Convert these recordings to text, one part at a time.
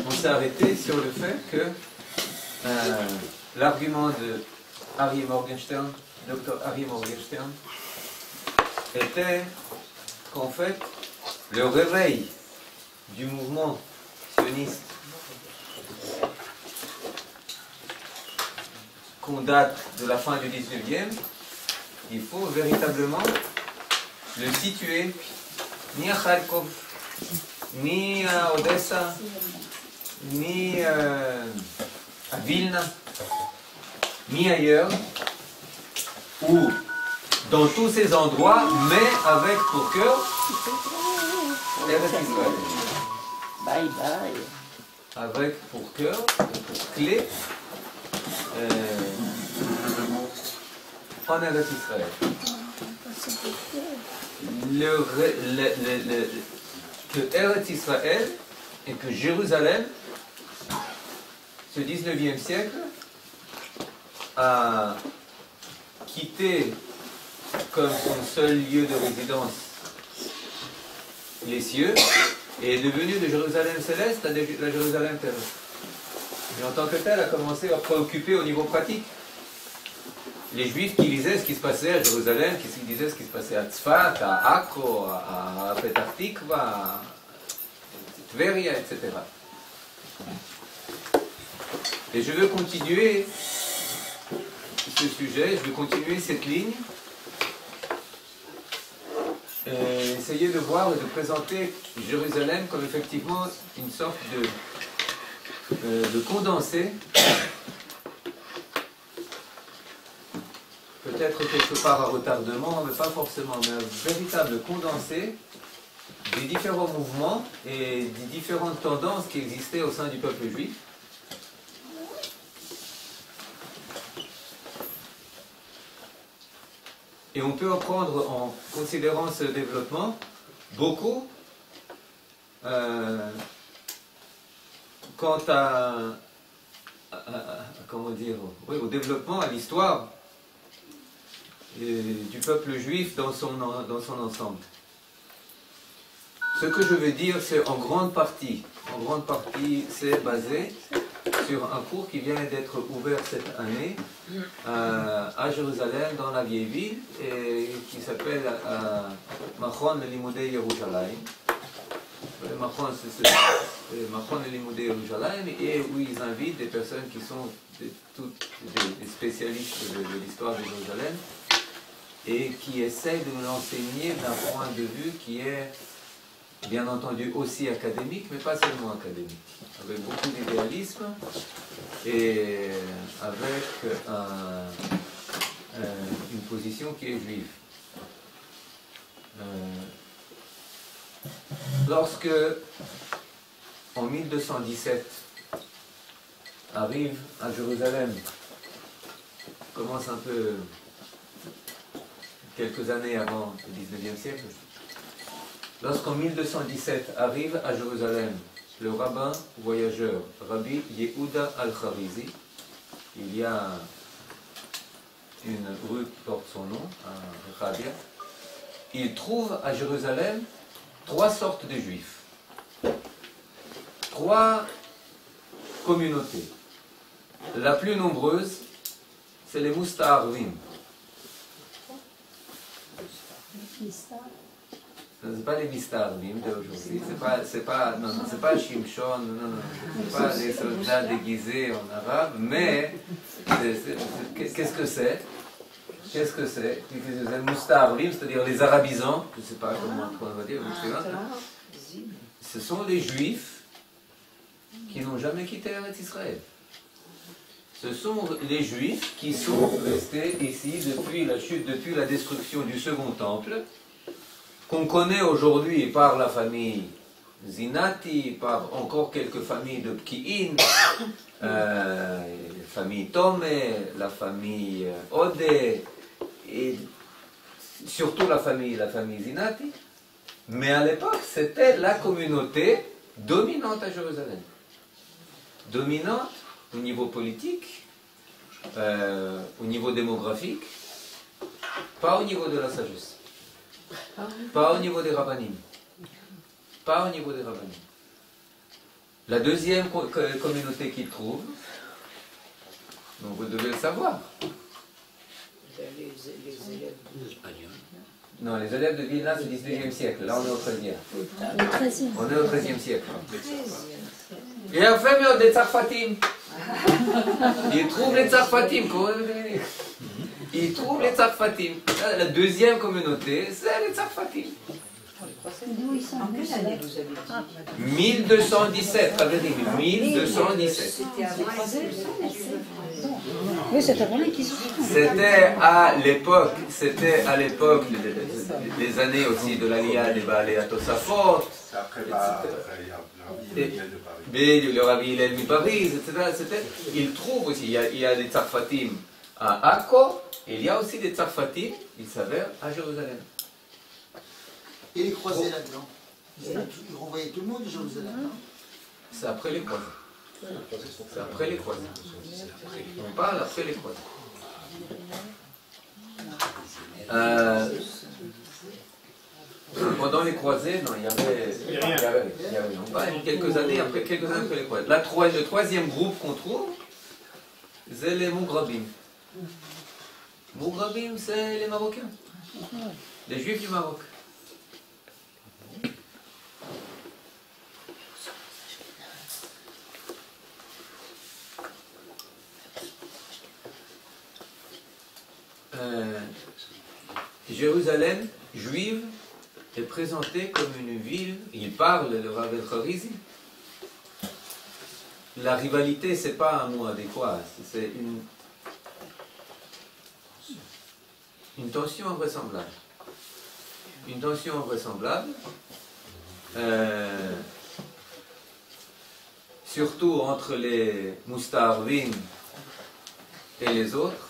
on s'est arrêté sur le fait que l'argument de Harry Morgenstern, Dr. Harry Morgenstern, était qu'en fait, le réveil du mouvement sioniste qu'on date de la fin du 19e, il faut véritablement le situer ni à Kharkov, ni à Odessa, ni à Vilna, ni ailleurs, ou dans tous ces endroits, mais avec pour cœur Eretz Israël. Bye bye. Avec pour cœur, pour clé, en Eretz Israël. Que Eretz Israël et que Jérusalem, ce 19e siècle, a quitté comme son seul lieu de résidence les cieux et est devenu de Jérusalem céleste à la Jérusalem terrestre. Et en tant que tel, a commencé à préoccuper au niveau pratique. Les Juifs qui lisaient ce qui se passait à Jérusalem, qui disaient ce qui se passait à Tzfat, à Akko, à Petah Tikva, à Tveria, etc. Et je veux continuer ce sujet, je veux continuer cette ligne, et essayer de voir et de présenter Jérusalem comme effectivement une sorte de condensé, peut-être quelque part à retardement, mais pas forcément, mais un véritable condensé des différents mouvements et des différentes tendances qui existaient au sein du peuple juif. Et on peut en prendre, en considérant ce développement, beaucoup quant comment dire, oui, au développement, à l'histoire du peuple juif dans son ensemble. Ce que je veux dire, c'est en grande partie, c'est basé sur un cours qui vient d'être ouvert cette année à Jérusalem, dans la vieille ville, et qui s'appelle Machon Limudei Yerushalayim. Machon, c'est Machon Limudei Yerushalayim, et où ils invitent des personnes qui sont des spécialistes de l'histoire de Jérusalem, et qui essayent de nous l'enseigner d'un point de vue qui est bien entendu aussi académique, mais pas seulement académique, avec beaucoup d'idéalisme et avec une position qui est juive. Lorsque, en 1217, arrive à Jérusalem, commence un peu quelques années avant le 19e siècle, lorsqu'en 1217 arrive à Jérusalem le rabbin voyageur Rabbi Yehuda al-Kharizi, il y a une rue qui porte son nom, à Rabia, il trouve à Jérusalem 3 sortes de juifs, 3 communautés. La plus nombreuse, c'est les Musta'arvim. C'est pas les Mista'arvim d'aujourd'hui, c'est pas Shimshon, c'est pas les soldats déguisés en arabe, mais qu'est-ce que c'est? Qu'est-ce que c'est? Les Musta'arvim, c'est-à-dire les arabisants, je ne sais pas comment on va dire, ce sont les Juifs qui n'ont jamais quitté Eretz Israël. Ce sont les Juifs qui sont restés ici depuis la chute, depuis la destruction du Second Temple, qu'on connaît aujourd'hui par la famille Zinati, par encore quelques familles de Pki'in, la famille Tomé, la famille Odé, et surtout la famille Zinati. Mais à l'époque, c'était la communauté dominante à Jérusalem. Dominante au niveau politique, au niveau démographique, pas au niveau de la sagesse. Pas au niveau des rabbinim. Pas au niveau des rabbinim. La deuxième communauté qu'il trouve, donc vous devez le savoir. Les élèves espagnols. Non, les élèves de Vilna, c'est 19e siècle. Là, on est au 13e. Le 13e. On est au 13e siècle. Et enfin, mais des Tsarfatim. Ils trouvent les Tsarfatim. Ils trouvent les Tsarfatim. La deuxième communauté, c'est les Tsarfatim. D'où ils sont En venus, quelle année ça vous avez dit 1217, ça veut dire 1217. C'était avant Oui, c'est avant qu'ils sont. C'était à l'époque les années aussi de l'Aliyah des Baalei Atosafot, C'est après, il y a de Paris. le Rabbi Hillel Miparis, etc. Il trouve aussi, il y a des Tsarfatim à Akko, et il y a aussi des Tsarfatim, il s'avère, à Jérusalem. Et les croisés là-dedans. Ils renvoyaient tout le monde à Jérusalem, non? C'est après les croisés. C'est après les croisés. On parle après les croisés. Pendant les croisés, non, il y avait on parle quelques années après les croisés. Le troisième groupe qu'on trouve, c'est les Mougrabim. Mougrabim, c'est les Marocains. Les Juifs du Maroc. Jérusalem juive est présentée comme une ville, il parle, le Rav El-Kharizi. La rivalité, c'est pas un mot adéquat, c'est une tension invraisemblable. Une tension invraisemblable, surtout entre les Moustarvim et les autres.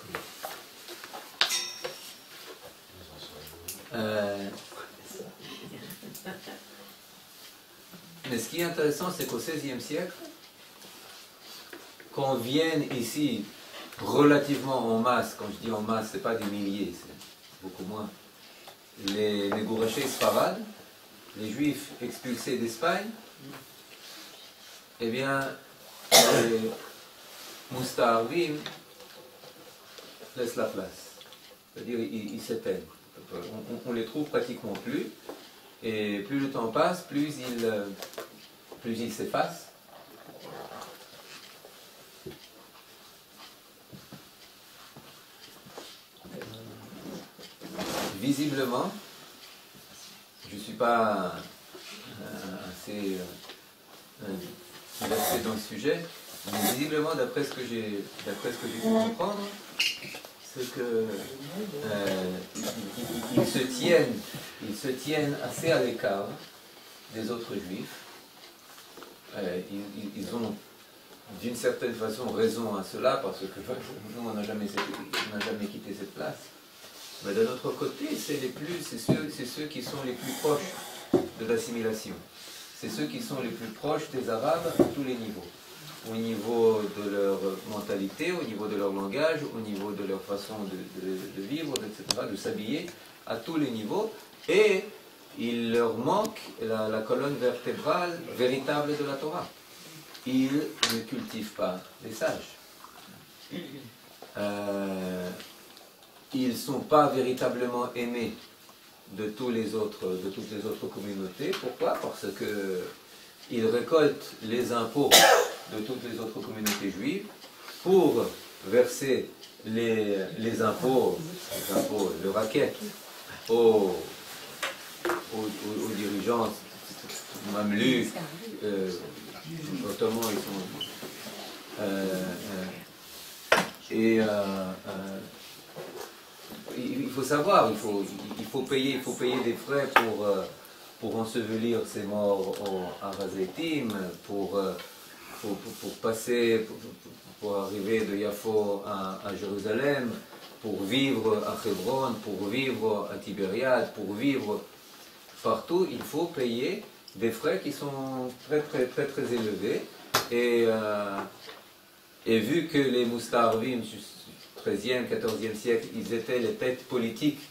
Mais ce qui est intéressant, c'est qu'au XVIe siècle, qu'on vienne ici relativement en masse, quand je dis en masse, c'est pas des milliers, c'est beaucoup moins, les Gourachés Sfarad, les Juifs expulsés d'Espagne, eh bien, les Moustarvim laissent la place. C'est-à-dire, ils s'éteignent. On les trouve pratiquement plus, et plus le temps passe, plus ils s'effacent. Visiblement, je ne suis pas assez versé dans le sujet, mais visiblement, d'après ce que j'ai pu comprendre, c'est que ils se tiennent assez à l'écart des autres juifs. Ils ont d'une certaine façon raison à cela, parce que nous on n'a jamais quitté cette place. Mais d'un autre côté, c'est ceux qui sont les plus proches de l'assimilation. C'est ceux qui sont les plus proches des Arabes à tous les niveaux. Au niveau de leur mentalité, au niveau de leur langage, au niveau de leur façon de vivre, etc., de s'habiller, à tous les niveaux. Et il leur manque la colonne vertébrale véritable de la Torah. Ils ne cultivent pas les sages. Ils ne sont pas véritablement aimés de toutes les autres communautés. Pourquoi? Parce qu'ils récoltent les impôts de toutes les autres communautés juives pour verser les impôts, le racket aux dirigeants mameluks, ottomans, il faut savoir, il faut payer des frais pour ensevelir ces morts à Razeitim, pour passer, pour arriver de Yafo à Jérusalem, pour vivre à Hebron, pour vivre à Tibériade, pour vivre partout, il faut payer des frais qui sont très très très très élevés. Et vu que les Moustarvim, 13e, 14e siècle, ils étaient les têtes politiques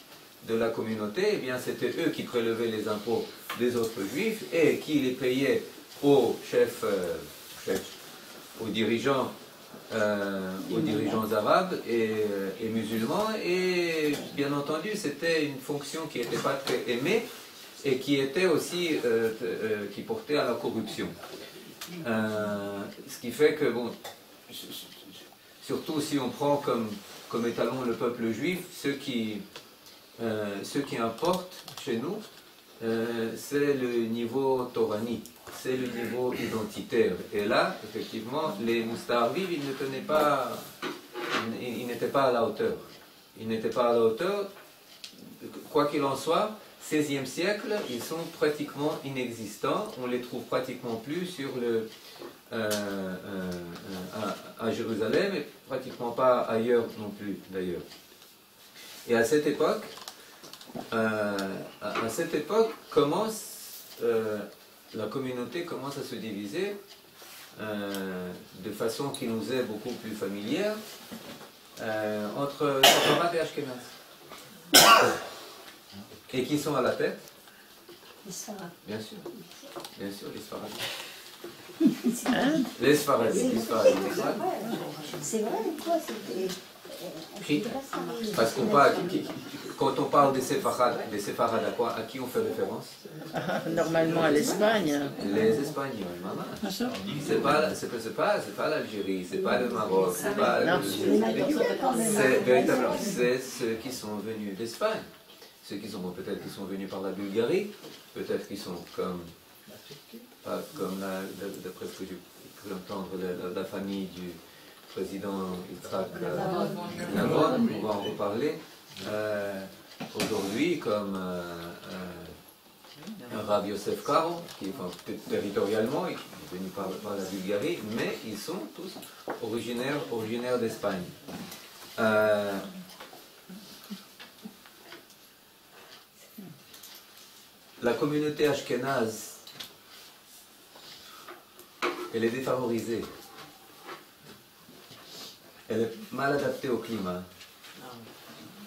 de la communauté, eh bien c'était eux qui prélevaient les impôts des autres juifs et qui les payaient aux chefs aux dirigeants arabes et musulmans, et bien entendu c'était une fonction qui n'était pas très aimée et qui était aussi qui portait à la corruption. Ce qui fait que, bon, surtout si on prend comme étalon le peuple juif, ce qui importe chez nous, c'est le niveau torani, c'est le niveau identitaire. Et là, effectivement, les Mousta'arviv, ils n'étaient pas à la hauteur. Ils n'étaient pas à la hauteur. Quoi qu'il en soit, 16e siècle, ils sont pratiquement inexistants. On les trouve pratiquement plus à Jérusalem, et pratiquement pas ailleurs non plus, d'ailleurs. Et à cette époque, la communauté commence à se diviser de façon qui nous est beaucoup plus familière entre Sepharad et Ashkenaz. Et qui sont à la tête? Les Sfarad. Bien sûr, les Sfarad. Hein? Les Sfarad. C'est vrai, quoi? C'était. Parce qu'on parle, quand on parle des Sepharad, à qui on fait référence? Normalement à l'Espagne. Les Espagnols, maman. C'est pas l'Algérie, c'est pas le Maroc, c'est pas c'est véritablement, c'est ceux qui sont venus d'Espagne. Ceux qui sont, peut-être qui sont venus par la Bulgarie, peut-être qu'ils sont d'après ce que j'ai pu entendre, la famille du président Yitzhak Rabin, on va en reparler. Aujourd'hui, comme Rav Yosef Karo, qui territorialement est venu par la Bulgarie, mais ils sont tous originaires d'Espagne. La communauté ashkénaze, elle est défavorisée. Elle est mal adaptée au climat.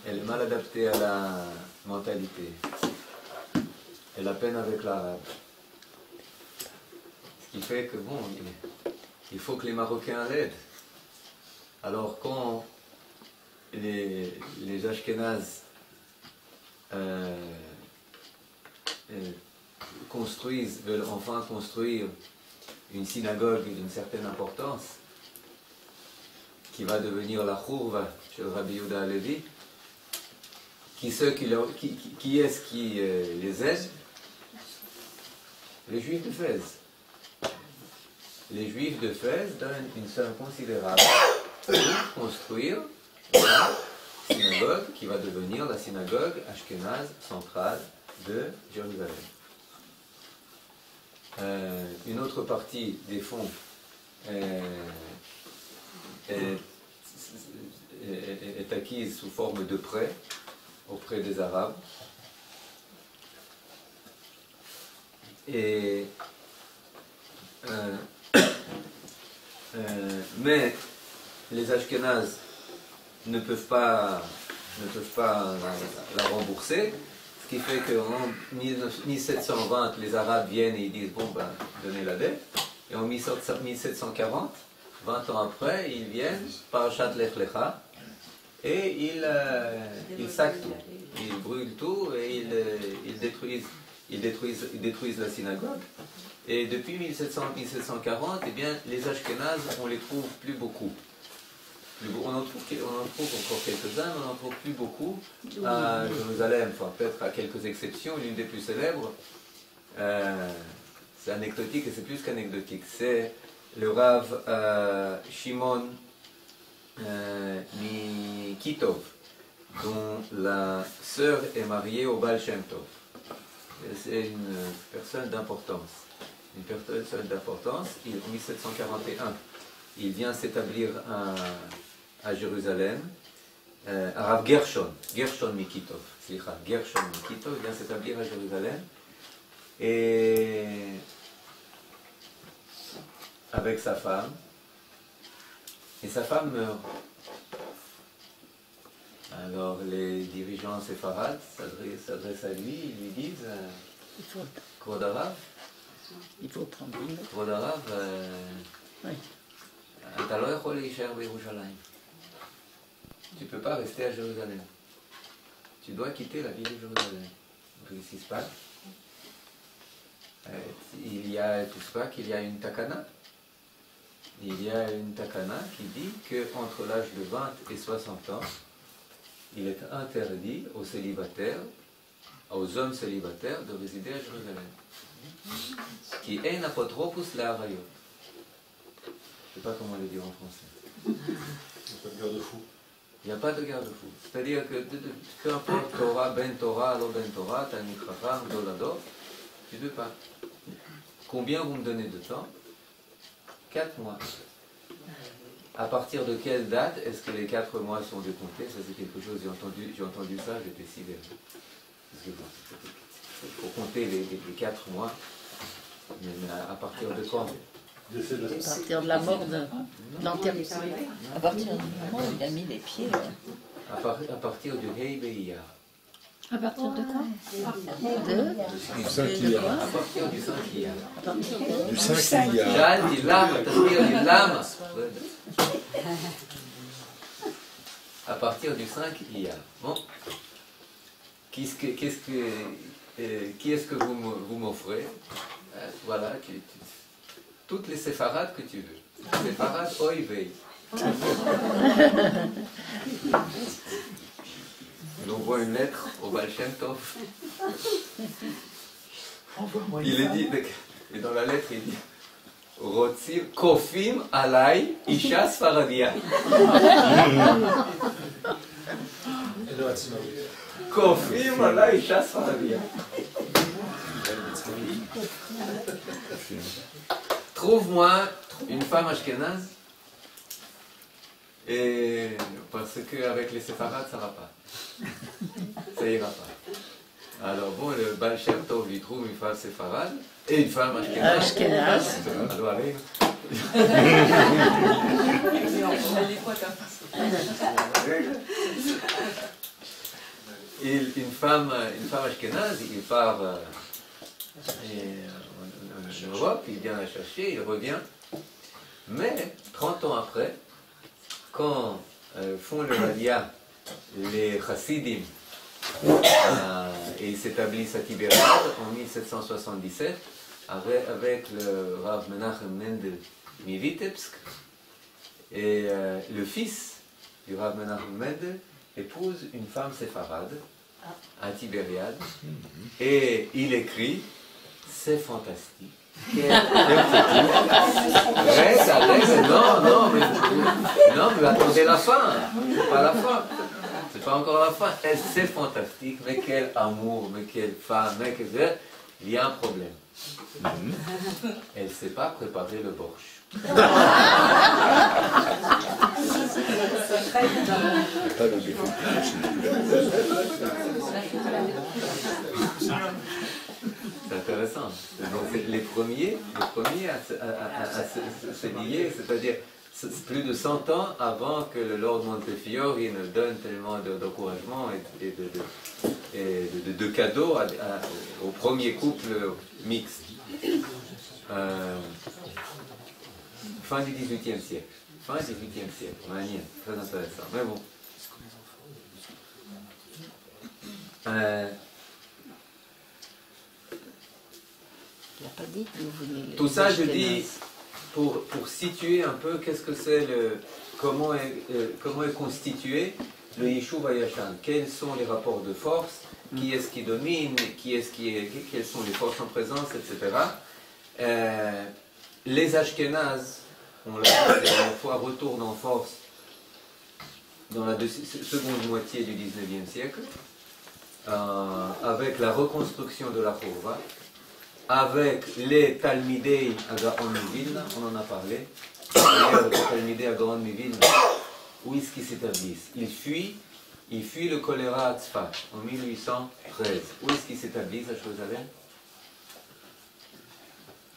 Elle est mal adaptée à la mentalité. Elle a peine avec l'arabe. Ce qui fait que, bon, il faut que les Marocains l'aident. Alors quand les ashkénazes veulent enfin construire une synagogue d'une certaine importance, qui va devenir la Khourva chez Rabbi Yehuda Halevi, qui est-ce qui les aide? Les Juifs de Fès. Les Juifs de Fès donnent une somme considérable pour construire la synagogue qui va devenir la synagogue ashkénaze centrale de Jérusalem. Une autre partie des fonds est acquise sous forme de prêt auprès des Arabes. Mais les Ashkénazes ne peuvent pas la rembourser, ce qui fait qu'en 1720, les Arabes viennent et ils disent bon ben donnez la dette, et en 1740, 20 ans après, ils viennent par Parashat Lech Lecha et ils saquent tout, ils brûlent tout et ils détruisent la synagogue. Et depuis 1740, eh bien, les Ashkénazes, on les trouve plus beaucoup. On en trouve encore quelques-uns, mais on n'en trouve plus beaucoup à Jérusalem, enfin peut-être à quelques exceptions. L'une des plus célèbres, c'est anecdotique et c'est plus qu'anecdotique. C'est le Rav Shimon Mikitov, dont la sœur est mariée au Baal Shem Tov. C'est une personne d'importance. Une personne d'importance. En 1741, il vient s'établir à Jérusalem. Rav Gershon Mikitov, Gershon Mikitov vient s'établir à Jérusalem. Et avec sa femme. Et sa femme meurt. Alors les dirigeants séfarades s'adressent à lui, ils lui disent Il faut Kod Arav, prendre une autre. Kod Arav, אתה לא יכול להישאר בירושלים. Tu ne peux pas rester à Jérusalem. Tu dois quitter la ville de Jérusalem. Qu'est-ce qui se passe? Il y a tout ça qu'il y a une takana. Il y a une takana qui dit qu'entre l'âge de 20 et 60 ans, il est interdit aux célibataires, aux hommes célibataires de résider à Jérusalem. Qui est un apotropos la harayot. Je ne sais pas comment le dire en français. Il n'y a pas de garde-fou. C'est-à-dire que peu importe Torah, Ben Torah, Lo Ben Torah, Talmid Chacham, Dolador, tu ne peux pas. Combien vous me donnez de temps? 4 mois. À partir de quelle date est-ce que les 4 mois sont décomptés? Ça c'est quelque chose, j'ai entendu ça, j'étais sidéré. Parce que bon, il faut compter les 4 mois, mais à partir de quand? À partir de la mort d'enterrement. À partir du moment où il a mis les pieds. À partir du Hei Be'iyar. À partir de quoi? Du 5 Iyar. À partir du 5 Iyar. Du 5 Iyar. שאלתי למה, תסביר לי למה. À partir du 5 Iyar. Bon. Qui est-ce que vous m'offrez? Voilà, toutes les séfarades que tu veux. Séfarades Oivei. Il envoie une lettre au Baal Shem Tov. Il est dit, et dans la lettre il dit Rotzim Kofim Alai Isha Sfaradia. Kofim Alai Isha Sfaradia. Trouve-moi une femme ashkénaze, et parce qu'avec les séfarades ça ne va pas. Ça ira pas. Alors bon, le Baal Shem Tov lui trouve une femme séfarade et une femme ashkénaze. Alors allez. Une femme ashkénaze, il part en Europe, il vient la chercher, il revient. Mais 30 ans après, quand font le Radia les Chassidim, et ils s'établissent à Tibériade en 1777 avec le Rav Menachem Mendel Mivitebsk, et le fils du Rav Menachem Mendel épouse une femme séfarade à Tibériade, et il écrit, c'est fantastique. Non, mais attendez la fin, c'est pas la fin. C'est pas encore la fin. C'est fantastique, mais quel amour, mais quelle femme, mais quel... Il y a un problème. Elle ne sait pas préparer le borsch. C'est intéressant. Donc, les premiers à se lier, c'est-à-dire plus de 100 ans avant que le Lord Montefiore ne donne tellement d'encouragement et de cadeaux au premier couple mixte. Fin du XVIIIe siècle. Fin du XVIIIe siècle. Très intéressant. Mais bon. Tout ça, je dis pour situer un peu qu'est-ce que c'est comment est constitué le Yishuv Hayashan. Quels sont les rapports de force, qui est-ce qui domine, quelles sont les forces en présence, etc. Les Ashkénazes, on l'a dit la dernière fois, retournent en force dans la seconde moitié du XIXe siècle, avec la reconstruction de la Chorva, avec les Talmidei à Gaon Mivilna, on en a parlé. D'ailleurs, les Talmidei à Gaon Mivilna, où est-ce qu'ils s'établissent? Ils fuient le choléra à Tzfat en 1813. Où est-ce qu'ils s'établissent à Jérusalem?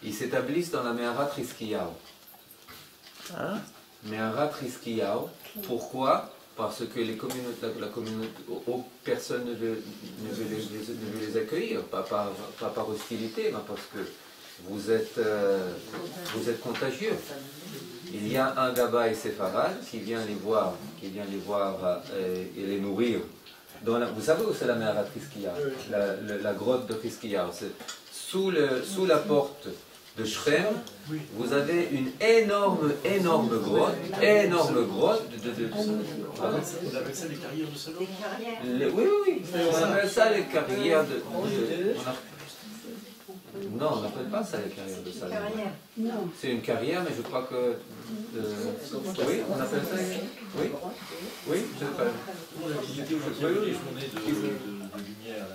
Ils s'établissent dans la Meharat Rizkiyahu. Meharat Rizkiyahu. Pourquoi? Parce que personne ne veut les accueillir, pas par hostilité, mais parce que vous êtes contagieux. il y a un Gabbai séfarade qui vient les voir, et les nourrir. Vous savez où c'est la mer à Triskiya, la grotte de Triskiya. Sous la porte de Shrem, vous avez une énorme grotte. On appelle ça les carrières de Salomon. Oui, on appelle ça les carrières de... Non, on n'appelle pas ça les carrières de Salomon. C'est une carrière, mais je crois que... oui, on appelle ça... Oui, je sais pas. On a visité aujourd'hui les journées de lumière.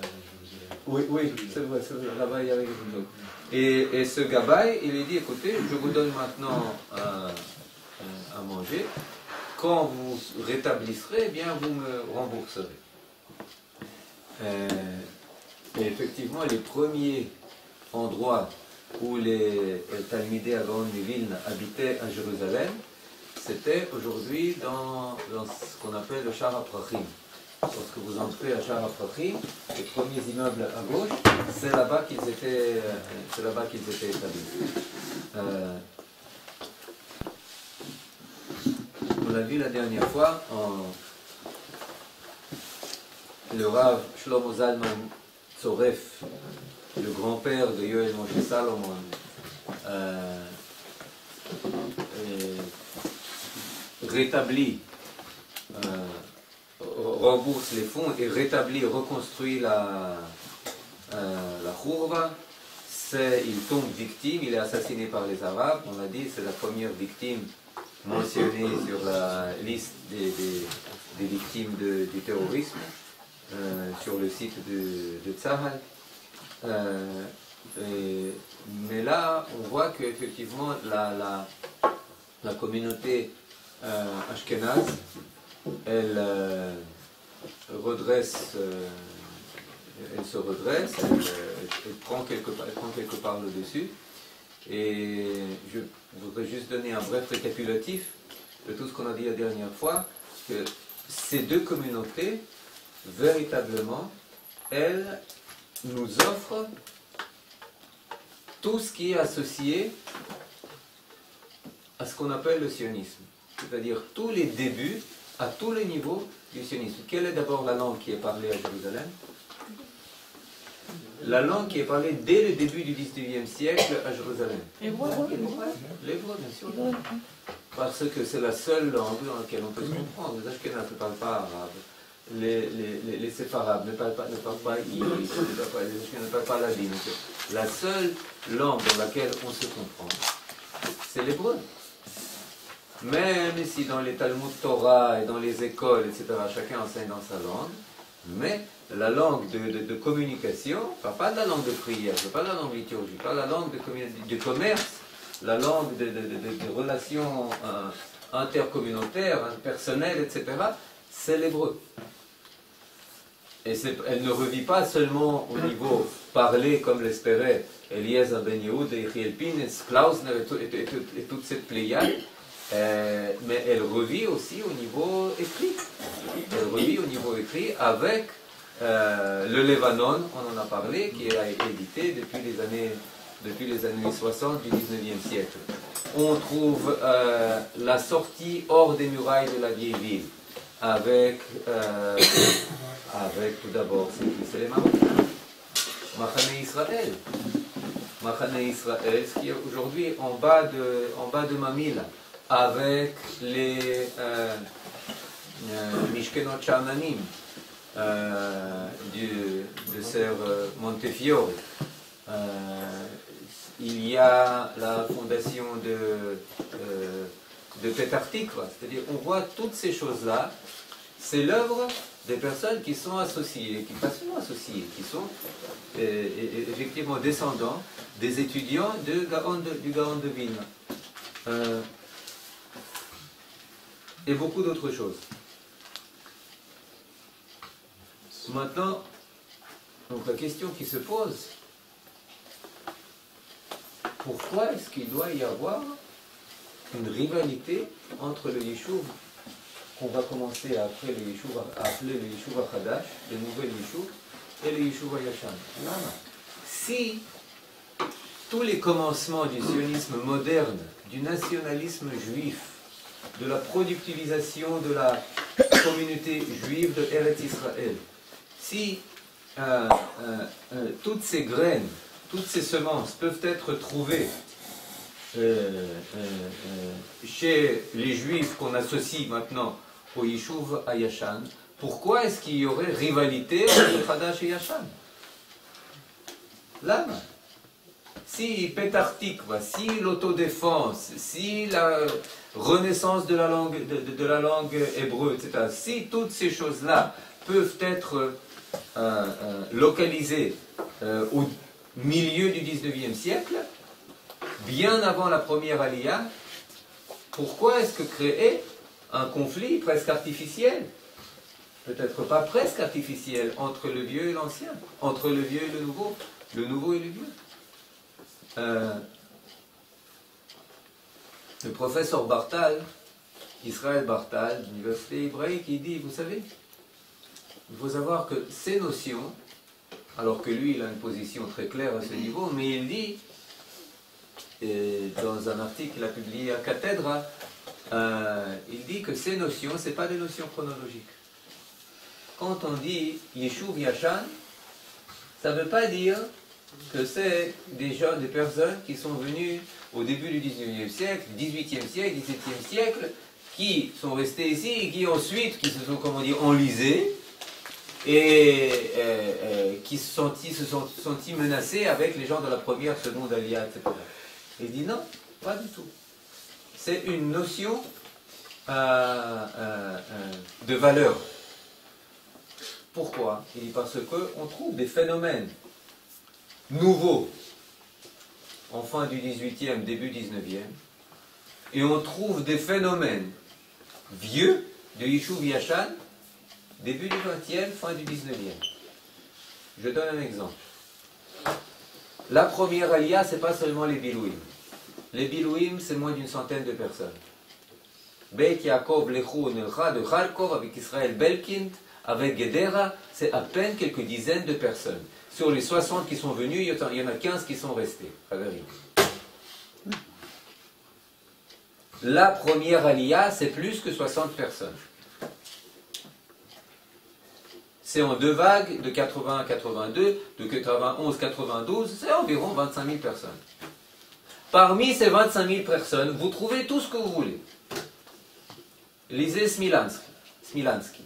Oui, c'est vrai, là-bas il y avait quelque chose. Et ce Gabbai, il lui dit, écoutez, je vous donne maintenant à manger. Quand vous rétablisserez, eh bien vous me rembourserez. Et effectivement, les premiers endroits où les Talmidei Gaon de Vilna habitaient à Jérusalem, c'était aujourd'hui dans ce qu'on appelle le Shara Prachim. Lorsque vous entrez à Shara Prachim, les premiers immeubles à gauche, c'est là-bas qu'ils étaient établis. On l'a vu la dernière fois, le Rav Shlomo Zalman Tzoref, le grand-père de Yoel Moshe Salomon, rétablit, rembourse les fonds et rétablit, reconstruit la Khourva. Il tombe victime, il est assassiné par les Arabes. On l'a dit, c'est la première victime mentionnée sur la liste des victimes du terrorisme sur le site de Tzahal. Mais là, on voit qu'effectivement, la communauté ashkénaze, elle se redresse, elle prend quelque part le dessus. Et je voudrais juste donner un bref récapitulatif de tout ce qu'on a dit la dernière fois, que ces deux communautés, véritablement, elles nous offrent tout ce qui est associé à ce qu'on appelle le sionisme, c'est-à-dire tous les débuts, à tous les niveaux du sionisme. Quelle est d'abord la langue qui est parlée à Jérusalem? La langue qui est parlée dès le début du XIXe siècle à Jérusalem. L'hébreu, bien sûr. Parce que c'est la seule langue dans laquelle on peut se comprendre. Les Ashkénazes ne parlent pas arabe. Les Séfarades ne parlent pas yiddish, les Ashkénazes ne parlent pas ladin. La seule langue dans laquelle on se comprend, c'est l'hébreu. Même si dans les Talmud Torah et dans les écoles, etc., chacun enseigne dans sa langue, mais la langue de communication, pas de la langue de prière, pas de la langue liturgique, pas la langue de commerce, la langue de relations intercommunautaires, personnelles, etc., c'est l'hébreu. Et elle ne revit pas seulement au niveau parlé, comme l'espérait Eliezer Ben Yehoud, Yechiel Pines, Klausner et toute cette pléiade, mais elle revit aussi au niveau écrit. Elle revit au niveau écrit avec le Lébanon, on en a parlé, qui a été édité depuis les années 60 du 19e siècle. On trouve la sortie hors des murailles de la vieille ville, avec tout d'abord, c'est les Marocains. Machane Israël. Machane Israël, ce qui est aujourd'hui en bas de Mamila, avec les Mishkenot Sha'ananim de Sœur Montefiore. Il y a la fondation de Petar Tikva, c'est-à-dire on voit toutes ces choses-là, c'est l'œuvre des personnes qui sont associées, qui pas seulement associées, qui sont effectivement descendants des étudiants du Gaon de Vilna. Et beaucoup d'autres choses. Maintenant, donc la question qui se pose, pourquoi est-ce qu'il doit y avoir une rivalité entre le Yishuv qu'on va commencer à appeler le Yishuv HaChadash, le nouvel Yishuv, et le Yishuv HaYashan? Si tous les commencements du sionisme moderne, du nationalisme juif, de la productivisation de la communauté juive de Eretz Israël, si toutes ces graines, toutes ces semences peuvent être trouvées chez les juifs qu'on associe maintenant au Yishuv Hayashan, pourquoi est-ce qu'il y aurait rivalité entre Hadash et Yashan? Lama. Si Pétartikva, si l'autodéfense, si la renaissance de la langue hébreu, etc., si toutes ces choses-là peuvent être localisées au milieu du 19e siècle, bien avant la première Aliyah, pourquoi est-ce que créer un conflit presque artificiel, peut-être pas presque artificiel, entre le vieux et l'ancien, entre le vieux et le nouveau et le vieux? Le professeur Bartal, Israël Bartal, de l'université hébraïque, il dit, vous savez, il faut savoir que ces notions, alors que lui il a une position très claire à ce niveau, mais il dit, dans un article qu'il a publié à Cathedra, il dit que ces notions, ce n'est pas des notions chronologiques. Quand on dit Yeshuv Yashan, ça ne veut pas dire que c'est des gens, des personnes qui sont venues au début du 19e siècle, 18e siècle, 17e siècle, qui sont restés ici et qui ensuite, qui se sont, comment dire, enlisés et qui se sont sentis menacés avec les gens de la première, seconde Aliyah, etc. Il dit non, pas du tout. C'est une notion de valeur. Pourquoi? Il dit parce qu'on trouve des phénomènes nouveaux en fin du 18e, début 19e, et on trouve des phénomènes vieux de Yishuv Yashan, début du 20e, fin du 19e. Je donne un exemple. La première Aliyah, ce n'est pas seulement les Bilouim. Les Bilouim, c'est moins d'une centaine de personnes. Beit Yaakov Lechou Nelcha de Kharkov avec Israël Belkind, avec Gedera, c'est à peine quelques dizaines de personnes. Sur les 60 qui sont venus, il y en a 15 qui sont restés. La première Aliyah, c'est plus que 60 personnes. C'est en deux vagues, de 80 à 82, de 91 à 92, c'est environ 25 000 personnes. Parmi ces 25 000 personnes, vous trouvez tout ce que vous voulez. Lisez Smilansky.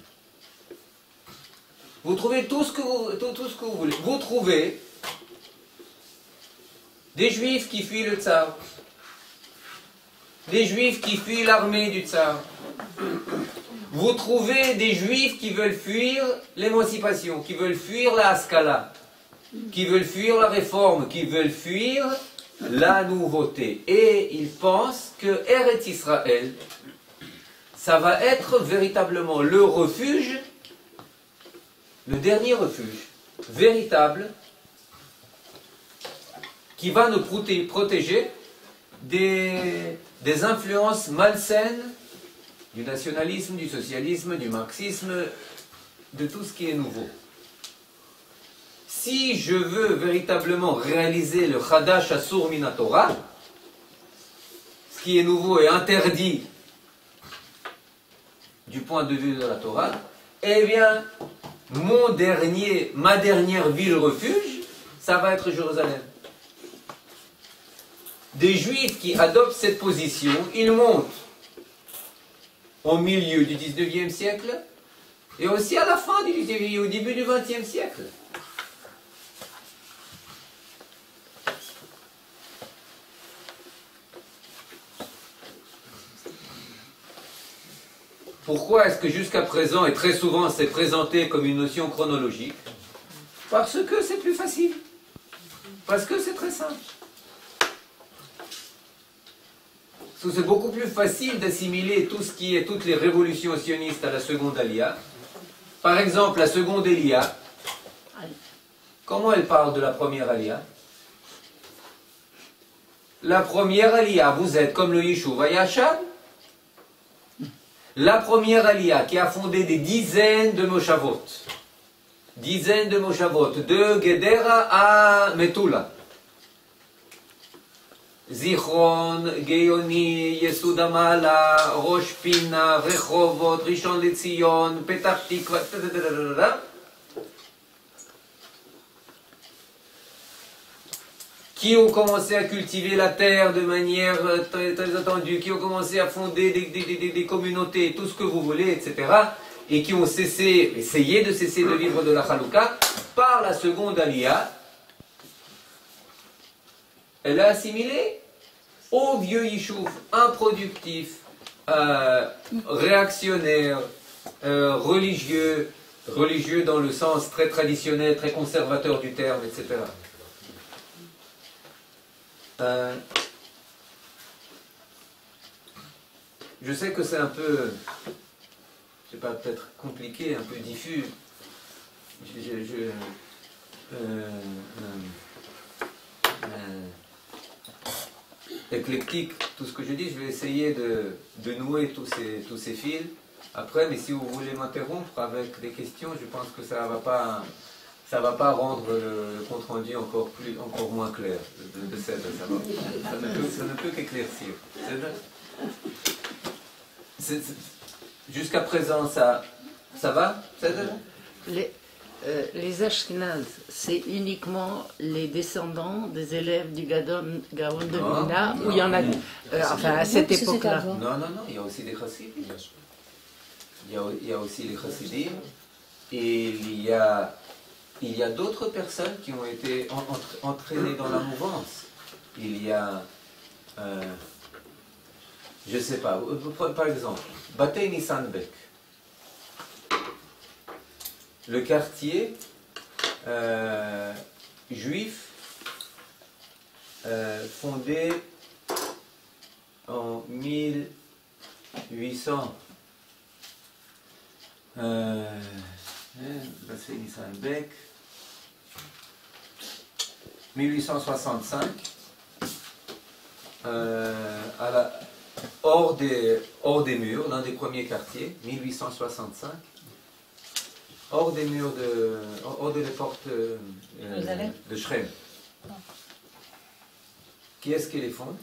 Vous trouvez tout ce que vous voulez. Vous trouvez des juifs qui fuient le tsar, des juifs qui fuient l'armée du tsar. Vous trouvez des juifs qui veulent fuir l'émancipation, qui veulent fuir la haskala, qui veulent fuir la réforme, qui veulent fuir la nouveauté. Et ils pensent que Eretz Israël, ça va être véritablement le refuge, le dernier refuge véritable qui va nous protéger des influences malsaines du nationalisme, du socialisme, du marxisme, de tout ce qui est nouveau. Si je veux véritablement réaliser le Chadash Asur Min HaTorah, ce qui est nouveau et interdit du point de vue de la Torah, eh bien, ma dernière ville refuge, ça va être Jérusalem. Des Juifs qui adoptent cette position, ils montent au milieu du 19e siècle et aussi à la fin du 19e, au début du 20e siècle. Pourquoi est-ce que jusqu'à présent, et très souvent, c'est présenté comme une notion chronologique? Parce que c'est plus facile. Parce que c'est très simple. Parce que c'est beaucoup plus facile d'assimiler tout ce qui est toutes les révolutions sionistes à la seconde Aliyah. Par exemple, la seconde Aliyah, comment elle parle de la première Aliyah? La première Aliyah, vous êtes comme le Yishuv Hayashan. La première Aliyah qui a fondé des dizaines de Moshavot, de Gedera à Metula. זיכרון, גאוני, יסוד המעלה, ראש פינה, רחובות, ראשון לציון, פתח תקווה, qui ont commencé à cultiver la terre de manière très, très attendue, qui ont commencé à fonder des communautés, tout ce que vous voulez, etc., et qui ont essayé de cesser de vivre de la Chalouka, par la seconde Aliyah, elle a assimilé au vieux Yishuv, improductif, réactionnaire, religieux dans le sens très traditionnel, très conservateur du terme, etc. Je sais que c'est un peu, je sais pas, peut-être compliqué, un peu diffus. Éclectique, tout ce que je dis, je vais essayer de nouer tous ces fils. Après, mais si vous voulez m'interrompre avec des questions, je pense que ça va pas rendre le compte rendu encore moins clair de ça ne peut qu'éclaircir. Jusqu'à présent, ça va? Les Ashkénazes, c'est uniquement les descendants des élèves du Gaon de Vilna, où il y en a, enfin à cette époque-là. Non, il y a aussi des chassidim. Il y a aussi les chassidim. Et il y a d'autres personnes qui ont été entraînées dans la mouvance. Il y a, je ne sais pas, par exemple, Batei Nissanbek. Le quartier juif fondé en 1800. Batei Nissanbek. 1865. Hors des murs, l'un des premiers quartiers, 1865. Hors des murs hors de les portes de Shrem. Qui est-ce qui les fonde?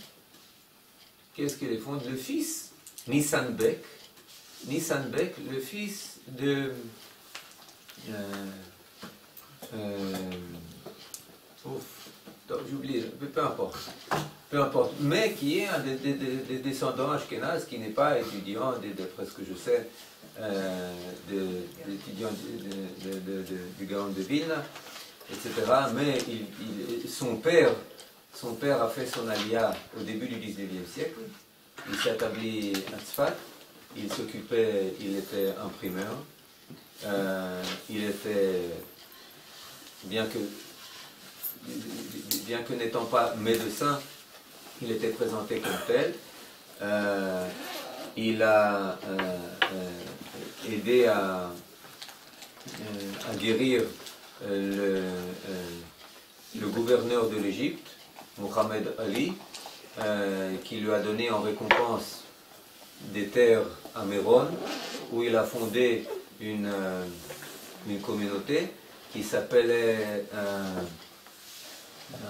Le fils Nissanbek, le fils de j'ai oublié, peu importe, mais qui est un des descendants ashkénazes, qui n'est pas étudiant, d'après ce que je sais, d'étudiants du Gaon de Vilna, etc. Mais son père a fait son aliyah au début du 19e siècle. Il s'est établi à Tzfat. Il était imprimeur. Il était, bien que n'étant pas médecin, il était présenté comme tel. Il a aidé à guérir le gouverneur de l'Égypte, Mohamed Ali, qui lui a donné en récompense des terres à Méron, où il a fondé une communauté qui s'appelait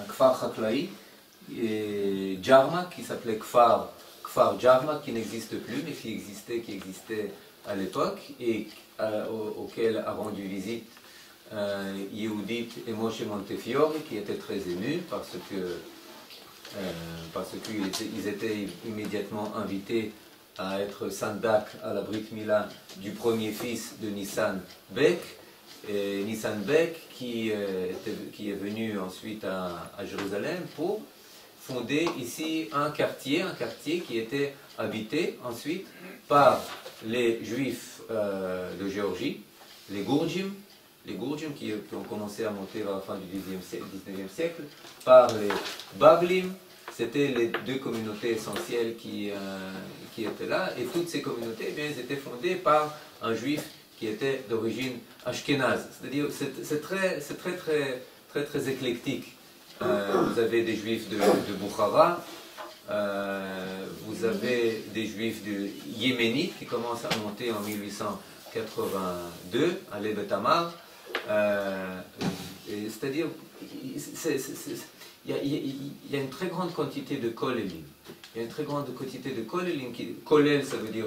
Kfar Chaklaï, et Jarma, qui s'appelait Kfar Jarma, qui n'existe plus, mais qui existait à l'époque, et auquel a rendu visite Yehudit et Moshe Montefiore, qui étaient très émus parce qu'ils étaient immédiatement invités à être Sandak à la Brit Mila du premier fils de Nissan Bek, et Nissan Bek qui est venu ensuite à Jérusalem pour fonder ici un quartier qui était habité ensuite par les Juifs de Géorgie, les Gourdjim qui ont commencé à monter vers la fin du 19e siècle, par les Baglim. C'était les deux communautés essentielles qui étaient là, et toutes ces communautés, eh bien, elles étaient fondées par un juif qui était d'origine ashkénaze. C'est-à-dire, c'est très éclectique. Vous avez des juifs de Boukhara, vous avez des juifs de yéménites qui commencent à monter en 1882 à l'Ebet Tamar. C'est-à-dire, il y a une très grande quantité de kolelim. Il y a une très grande quantité de kolelim. Kolel, ça veut dire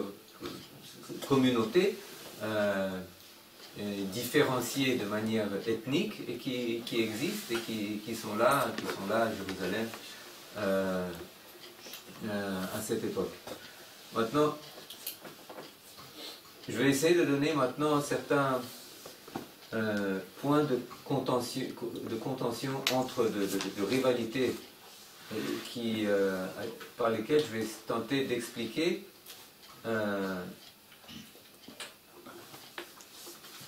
communauté, différenciées de manière ethnique et qui existent et qui sont là à Jérusalem à cette époque. Maintenant, je vais essayer de donner maintenant certains points de contention entre de rivalité par lesquels je vais tenter d'expliquer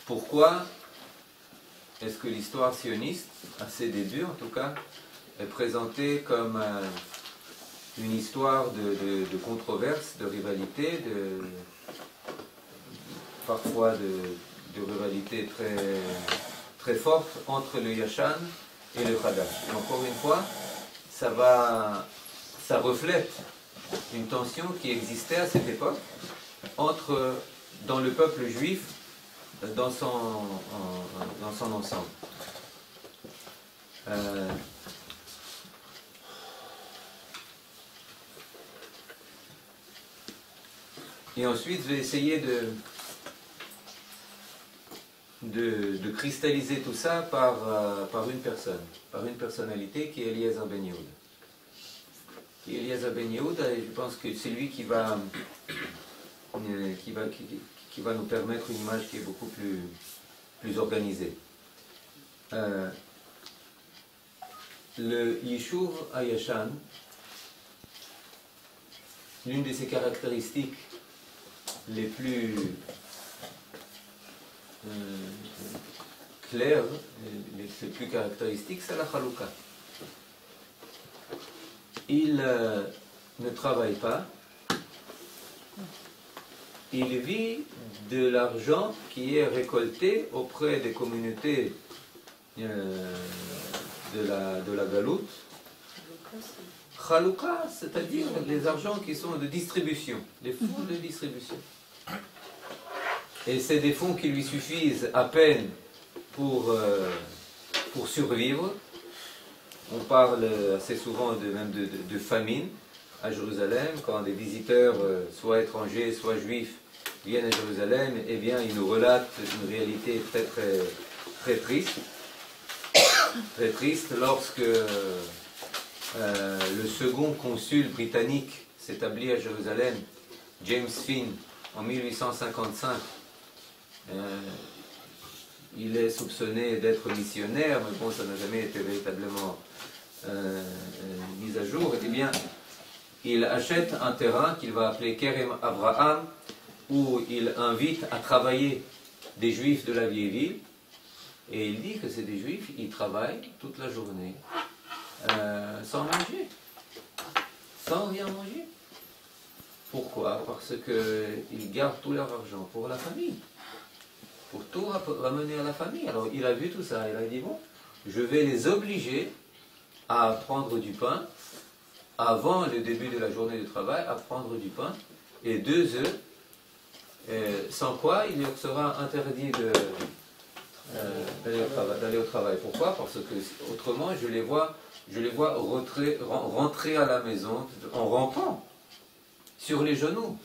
pourquoi est-ce que l'histoire sioniste, à ses débuts en tout cas, est présentée comme une histoire de controverse, de rivalité, parfois de rivalité très forte entre le Yashan et le Hadash. Et encore une fois, ça reflète une tension qui existait à cette époque dans le peuple juif dans son ensemble. Et ensuite, je vais essayer de cristalliser tout ça par une personne, par une personnalité qui est Eliezer Ben Yehuda. Eliezer Ben Yehuda, et je pense que c'est lui qui va nous permettre une image qui est beaucoup plus organisée. Le Yishuv Hayashan, l'une de ses caractéristiques les plus claires, les plus caractéristiques, c'est la Chalouka. Il ne travaille pas, il vit de l'argent qui est récolté auprès des communautés de la Galoute. Chalouka, c'est-à-dire les argents qui sont de distribution, les fonds de distribution. Et c'est des fonds qui lui suffisent à peine pour survivre. On parle assez souvent même de famine à Jérusalem, quand des visiteurs, soit étrangers, soit juifs, viennent à Jérusalem, eh bien, ils nous relatent une réalité très triste. Très triste lorsque le second consul britannique s'établit à Jérusalem, James Finn, en 1855. Il est soupçonné d'être missionnaire, mais bon, ça n'a jamais été véritablement mis à jour. Eh bien, il achète un terrain qu'il va appeler Kerem Abraham, où il invite à travailler des juifs de la vieille ville. Et il dit que c'est des juifs, ils travaillent toute la journée, sans manger, sans rien manger. Pourquoi? Parce qu'ils gardent tout leur argent pour la famille, pour tout ramener à la famille. Alors il a vu tout ça, il a dit bon, je vais les obliger à prendre du pain, avant le début de la journée de travail, à prendre du pain et 2 œufs, sans quoi il leur sera interdit d'aller au travail. Pourquoi? Parce que autrement je les vois rentrer à la maison en rampant sur les genoux.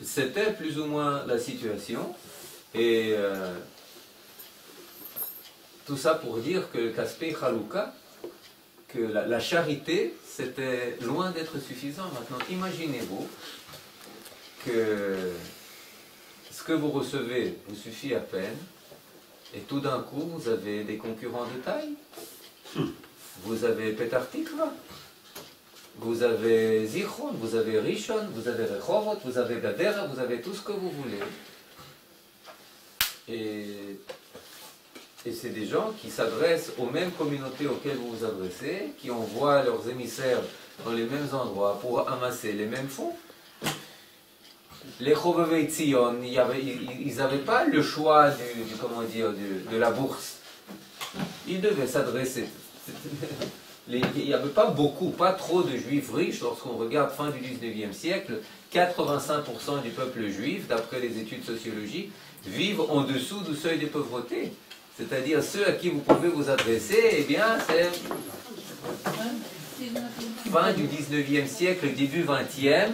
C'était plus ou moins la situation, et tout ça pour dire que Kaspé Chalouka, que la charité, c'était loin d'être suffisant. Maintenant, imaginez-vous que ce que vous recevez vous suffit à peine, et tout d'un coup, vous avez des concurrents de taille. Vous avez Petar Tikva, vous avez Zichron, vous avez Rishon, vous avez Rehovot, vous avez Gadera, vous avez tout ce que vous voulez. Et c'est des gens qui s'adressent aux mêmes communautés auxquelles vous vous adressez, qui envoient leurs émissaires dans les mêmes endroits pour amasser les mêmes fonds. Les Chovevei Tzion, ils n'avaient pas le choix de la bourse. Ils devaient s'adresser. Il n'y avait pas trop de juifs riches lorsqu'on regarde fin du 19e siècle. 85% du peuple juif, d'après les études sociologiques, vivent en dessous du seuil de pauvreté. c'est-à-dire ceux à qui vous pouvez vous adresser, eh bien, c'est fin du 19e siècle, début 20e,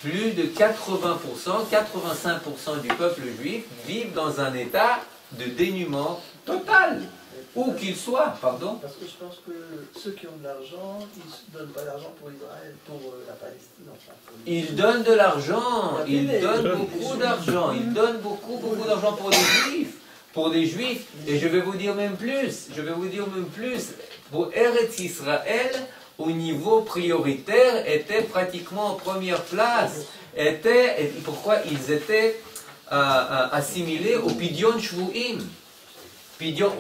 plus de 80%, 85% du peuple juif vivent dans un état de dénuement total, où qu'il soit, pardon. Parce que je pense que ceux qui ont de l'argent, ils ne donnent pas d'argent pour Israël, pour la Palestine. Enfin, Ils donnent de l'argent, ils donnent beaucoup d'argent, ils donnent beaucoup d'argent pour les juifs. Pour les juifs, et je vais vous dire même plus, pour Eretz Israël, au niveau prioritaire, était pratiquement en première place. Pourquoi ils étaient assimilés au Pidyon Shvu'im,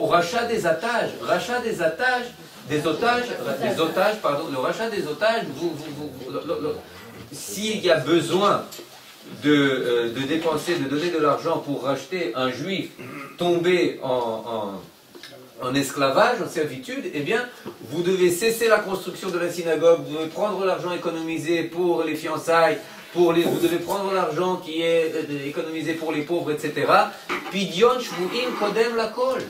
au rachat des otages. Le rachat des otages, s'il y a besoin de dépenser, de donner de l'argent pour racheter un juif tombé en esclavage, en servitude, eh bien, vous devez cesser la construction de la synagogue, vous devez prendre l'argent économisé pour les fiançailles, vous devez prendre l'argent qui est économisé pour les pauvres, etc. Pidyon shvu'im kodem lakol.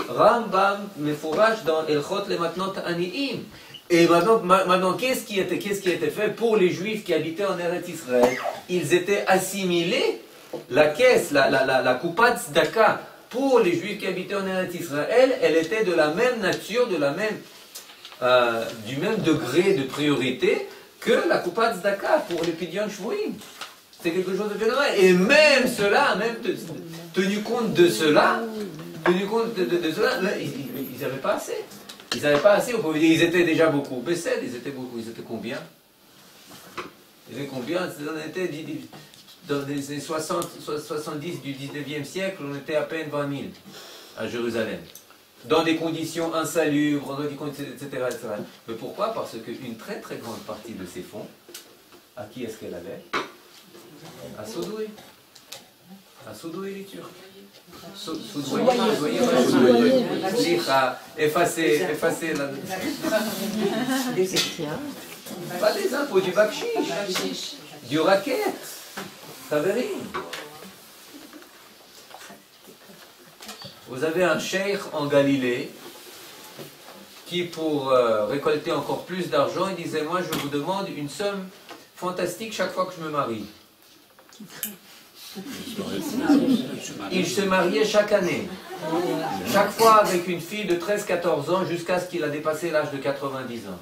Rambam mefourash dans Elchot le matnot ani'im. Et maintenant qu'est-ce qui a été fait pour les Juifs qui habitaient en Eretz Israël? Ils étaient assimilés, la caisse, la coupa tzedaka, pour les Juifs qui habitaient en Eretz Israël, elle était de la même nature, du même degré de priorité que la coupa tzedaka pour les Pidyon Shvu'im. C'est quelque chose de phénoménal. Et même cela, tenu compte de cela, ils n'avaient pas assez. Ils n'avaient pas assez, on pouvait dire, ils étaient déjà beaucoup. Bessed, ils étaient combien? Ils étaient combien? On était, dans les années 70 du 19e siècle, on était à peine 20 000 à Jérusalem. Dans des conditions insalubres, etc. Mais pourquoi? Parce qu'une très très grande partie de ces fonds, à qui est-ce qu'elle allait? À Sodoué. À Sodoué les Turcs. Effacer la... Pas des impôts, du bakshish, du racket, Taverim. Vous avez un cheikh en Galilée qui, pour récolter encore plus d'argent, il disait, moi je vous demande une somme fantastique chaque fois que je me marie. Il se mariait chaque année, chaque fois avec une fille de 13-14 ans jusqu'à ce qu'il a dépassé l'âge de 90 ans.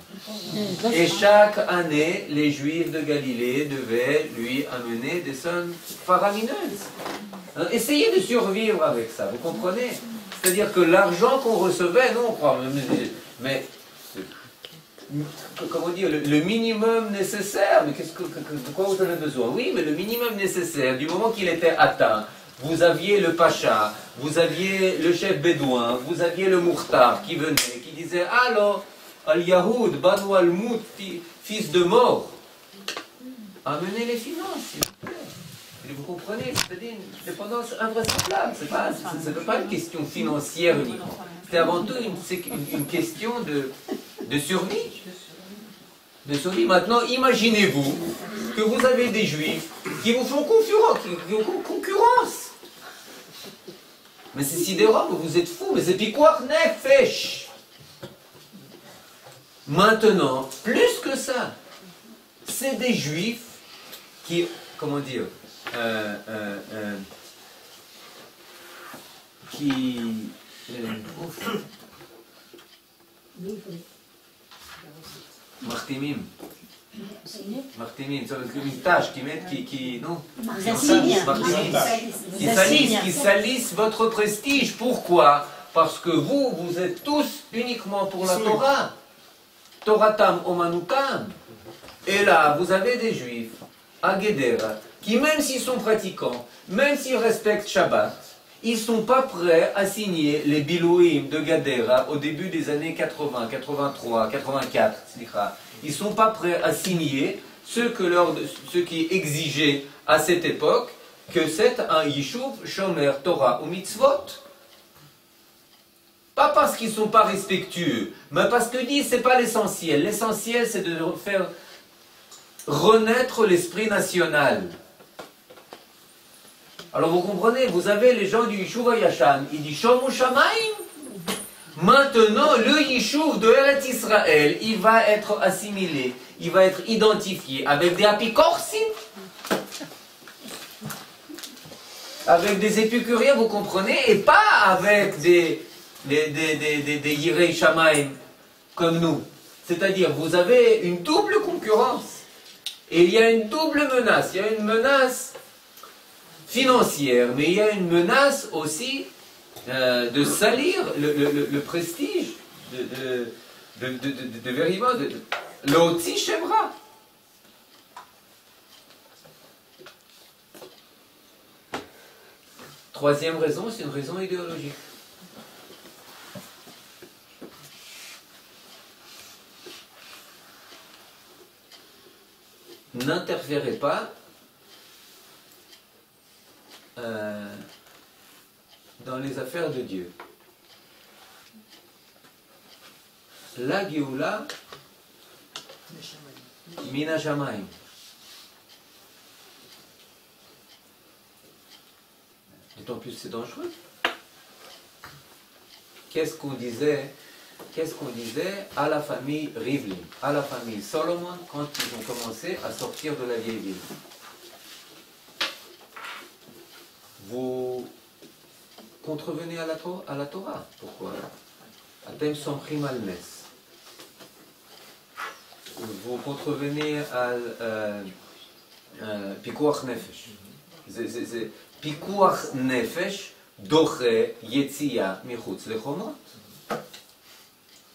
Et chaque année, les Juifs de Galilée devaient lui amener des sommes faramineuses. Alors, essayez de survivre avec ça, vous comprenez? C'est-à-dire que l'argent qu'on recevait, non, on croit, mais comment dire, le minimum nécessaire, mais de quoi vous avez besoin? Oui, mais le minimum nécessaire, du moment qu'il était atteint, vous aviez le pacha, vous aviez le chef bédouin, vous aviez le mourtar qui venait, qui disait, alors, Al-Yahoud, Banu Al-Mout, fils de mort, amenez les finances, s'il vous plaît. Vous comprenez, c'est-à-dire une dépendance invraisemblable, ce n'est pas une question financière uniquement, c'est avant tout une question de survie. De survie. Maintenant, imaginez-vous que vous avez des Juifs qui vous font concurrence. Mais c'est sidérant, vous êtes fous, mais c'est pikuach nefesh. Maintenant, plus que ça, c'est des Juifs qui, comment dire, Martimim, c'est une tâche qui salissent votre prestige. Pourquoi? Parce que vous êtes tous uniquement pour la Torah. Toratam omanutam. Et là, vous avez des Juifs à Guédera qui, même s'ils sont pratiquants, même s'ils respectent Shabbat, ils ne sont pas prêts à signer les Bilouim de Gadera au début des années 80, 83, 84. Ils ne sont pas prêts à signer ce qui exigeait à cette époque que c'est un Yishuv Shomer Torah ou Mitzvot. Pas parce qu'ils ne sont pas respectueux, mais parce que disent c'est pas l'essentiel. L'essentiel, c'est de faire renaître l'esprit national. Alors vous comprenez, vous avez les gens du Yishuv Yashan, il dit Shomu Shamayim. Maintenant, le Yishuv de Eretz Israël, il va être assimilé, il va être identifié avec des apikorsim, avec des épicuriens, vous comprenez, et pas avec des Yirei Shamayim comme nous. C'est-à-dire, vous avez une double concurrence. Et il y a une double menace. Il y a une menace financière, mais il y a une menace aussi de salir le prestige de Veriva, le Otsi Shemra. Troisième raison, c'est une raison idéologique. N'interférez pas dans les affaires de Dieu. La Géoula, Mina Shamayim. D'autant plus c'est dangereux. Qu'est-ce qu'on disait à la famille Rivlin, à la famille Solomon, quand ils ont commencé à sortir de la vieille ville? Vous contrevenez à la Torah. Pourquoi? Atem somchim al nes. Vous contrevenez à Pikuach Nefesh. Pikuach Nefesh doche yetzia michutz lechomot.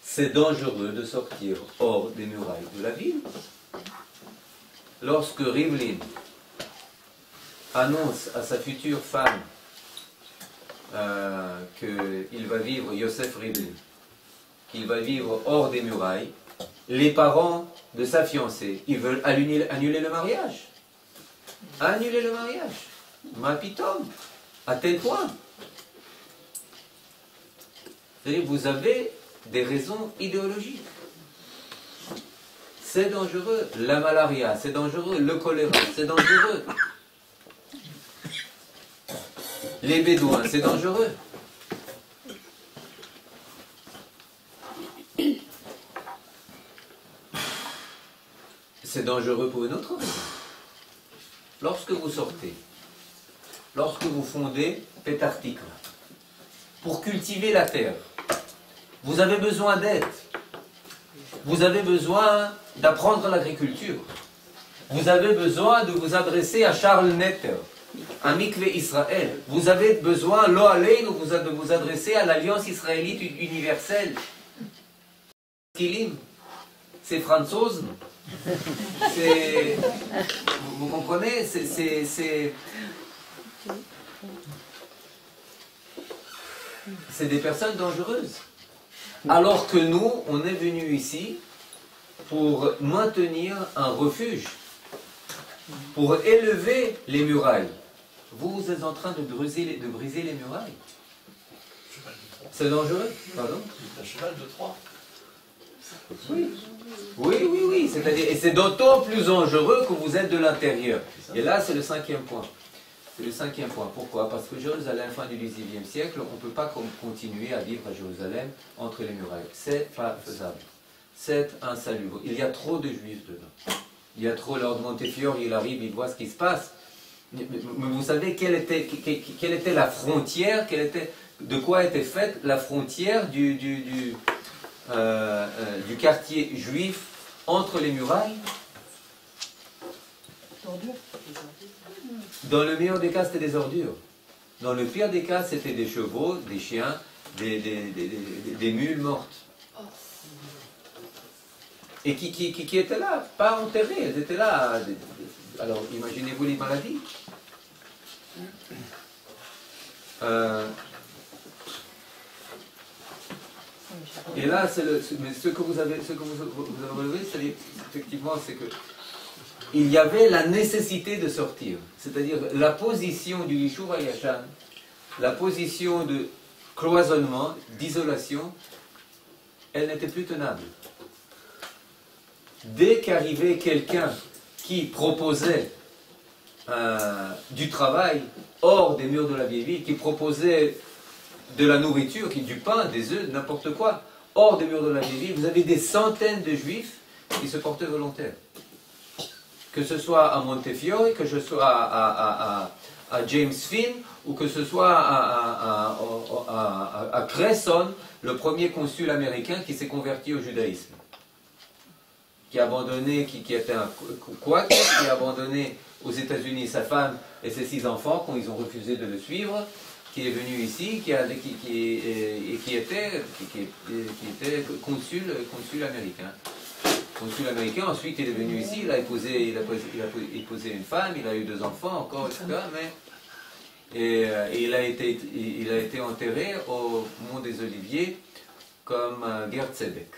C'est dangereux de sortir hors des murailles de la ville. Lorsque Rivlin annonce à sa future femme qu'il va vivre, Yosef Rivlin, qu'il va vivre hors des murailles, les parents de sa fiancée, ils veulent annuler le mariage. Annuler le mariage. Ma pitom. À tel point. C'est-à-dire, vous avez des raisons idéologiques. C'est dangereux. La malaria, c'est dangereux. Le choléra, c'est dangereux. Les bédouins, c'est dangereux. C'est dangereux pour une autre raison. Lorsque vous sortez, lorsque vous fondez Pétartikva, pour cultiver la terre, vous avez besoin d'aide. Vous avez besoin d'apprendre l'agriculture. Vous avez besoin de vous adresser à Charles Netter, à Mikvé Israël. Vous avez besoin, lo aleinu, de vous adresser à l'Alliance israélite universelle. Kilim, c'est Franzosen. C'est... Vous comprenez? C'est des personnes dangereuses. Alors que nous, on est venus ici pour maintenir un refuge, pour élever les murailles. Vous êtes en train de briser les murailles. C'est dangereux? Pardon? Un cheval de Troie. Oui. C'est-à-dire, et c'est d'autant plus dangereux que vous êtes de l'intérieur. Et là, c'est le cinquième point. C'est le cinquième point. Pourquoi? Parce que Jérusalem, fin du XIXe siècle, on ne peut pas continuer à vivre à Jérusalem entre les murailles. C'est pas faisable. C'est insalubre. Il y a trop de juifs dedans. Il y a trop. Lord Montefiore, il arrive, il voit ce qui se passe. Mais vous savez quelle était la frontière, de quoi était faite la frontière du quartier juif entre les murailles? Dans le meilleur des cas, c'était des ordures. Dans le pire des cas, c'était des chevaux, des chiens, des mules mortes. Et qui étaient là, pas enterrées, elles étaient là. Alors, imaginez-vous les maladies. Et là, mais ce que vous avez relevé, c'est effectivement, c'est que il y avait la nécessité de sortir. C'est-à-dire la position du Yishuv Yashan, la position de cloisonnement, d'isolation, elle n'était plus tenable. Dès qu'arrivait quelqu'un qui proposait du travail hors des murs de la vieille ville, qui proposaient de la nourriture, du pain, des œufs, n'importe quoi, hors des murs de la vieille ville, vous avez des centaines de juifs qui se portaient volontaires. Que ce soit à Montefiore, que ce soit à James Finn, ou que ce soit à Cresson, le premier consul américain qui s'est converti au judaïsme. Qui a abandonné, qui était un quaker, qui a abandonné aux États-Unis sa femme et ses 6 enfants quand ils ont refusé de le suivre, qui est venu ici, qui était consul américain. Consul américain, ensuite il est venu ici, il a épousé une femme, il a eu 2 enfants encore, etc. Et il a été enterré au Mont des Oliviers comme Ger Tzedek.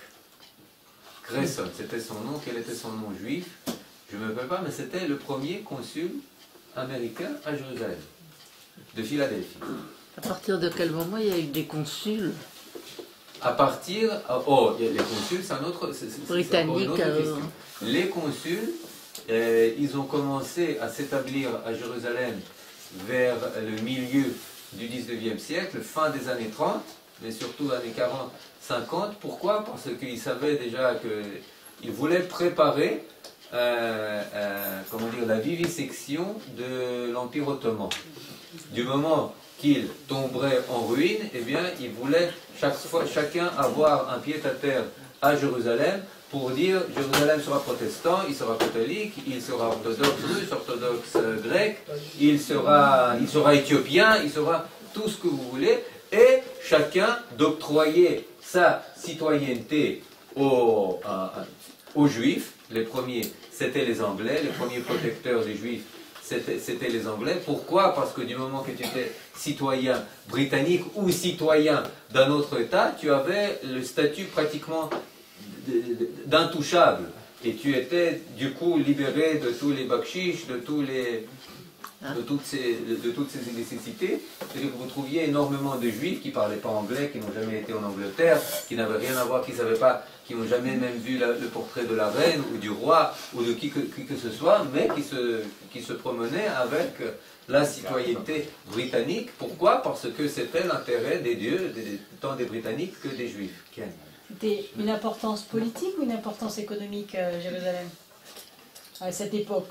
Cresson, c'était son nom. Quel était son nom juif? Je ne me rappelle pas, mais c'était le premier consul américain à Jérusalem, de Philadelphie. À partir de quel moment il y a eu des consuls Les consuls, c'est un autre... britanniques. Les consuls, ils ont commencé à s'établir à Jérusalem vers le milieu du 19e siècle, fin des années 30, mais surtout années 40, 50. Pourquoi? Parce qu'ils savaient déjà qu'ils voulaient préparer la vivisection de l'Empire ottoman. Du moment qu'il tomberait en ruine, eh bien, ils voulaient chacun avoir un pied-à-terre à Jérusalem pour dire Jérusalem sera protestant, il sera catholique, il sera orthodoxe russe, orthodoxe grec, il sera éthiopien, il sera tout ce que vous voulez, et chacun d'octroyer sa citoyenneté aux Juifs. Les premiers, c'était les Anglais, les premiers protecteurs des Juifs, c'était les Anglais. Pourquoi? Parce que du moment que tu étais citoyen britannique ou citoyen d'un autre État, tu avais le statut pratiquement d'intouchable. Et tu étais du coup libéré de tous les bakchiches, de toutes ces nécessités. C'est-à-dire que vous trouviez énormément de juifs qui ne parlaient pas anglais, qui n'ont jamais été en Angleterre, qui n'avaient rien à voir, qui ne savaient pas, qui n'ont jamais même vu le portrait de la reine ou du roi ou de qui que ce soit, mais qui se promenaient avec la citoyenneté britannique. Pourquoi? Parce que c'était l'intérêt des dieux, tant des Britanniques que des Juifs. C'était une importance politique ou une importance économique, Jérusalem, à cette époque?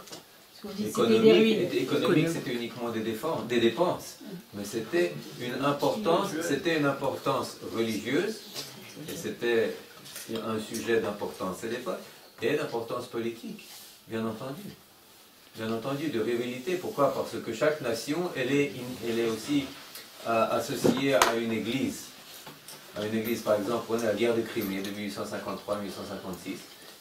Économique, c'était uniquement des dépenses, mais c'était une importance religieuse, et c'était un sujet d'importance à l'époque, et d'importance politique, bien entendu, de rivalité. Pourquoi? Parce que chaque nation, elle est aussi associée à une église. Par exemple, prenez la guerre de Crimée de 1853-1856.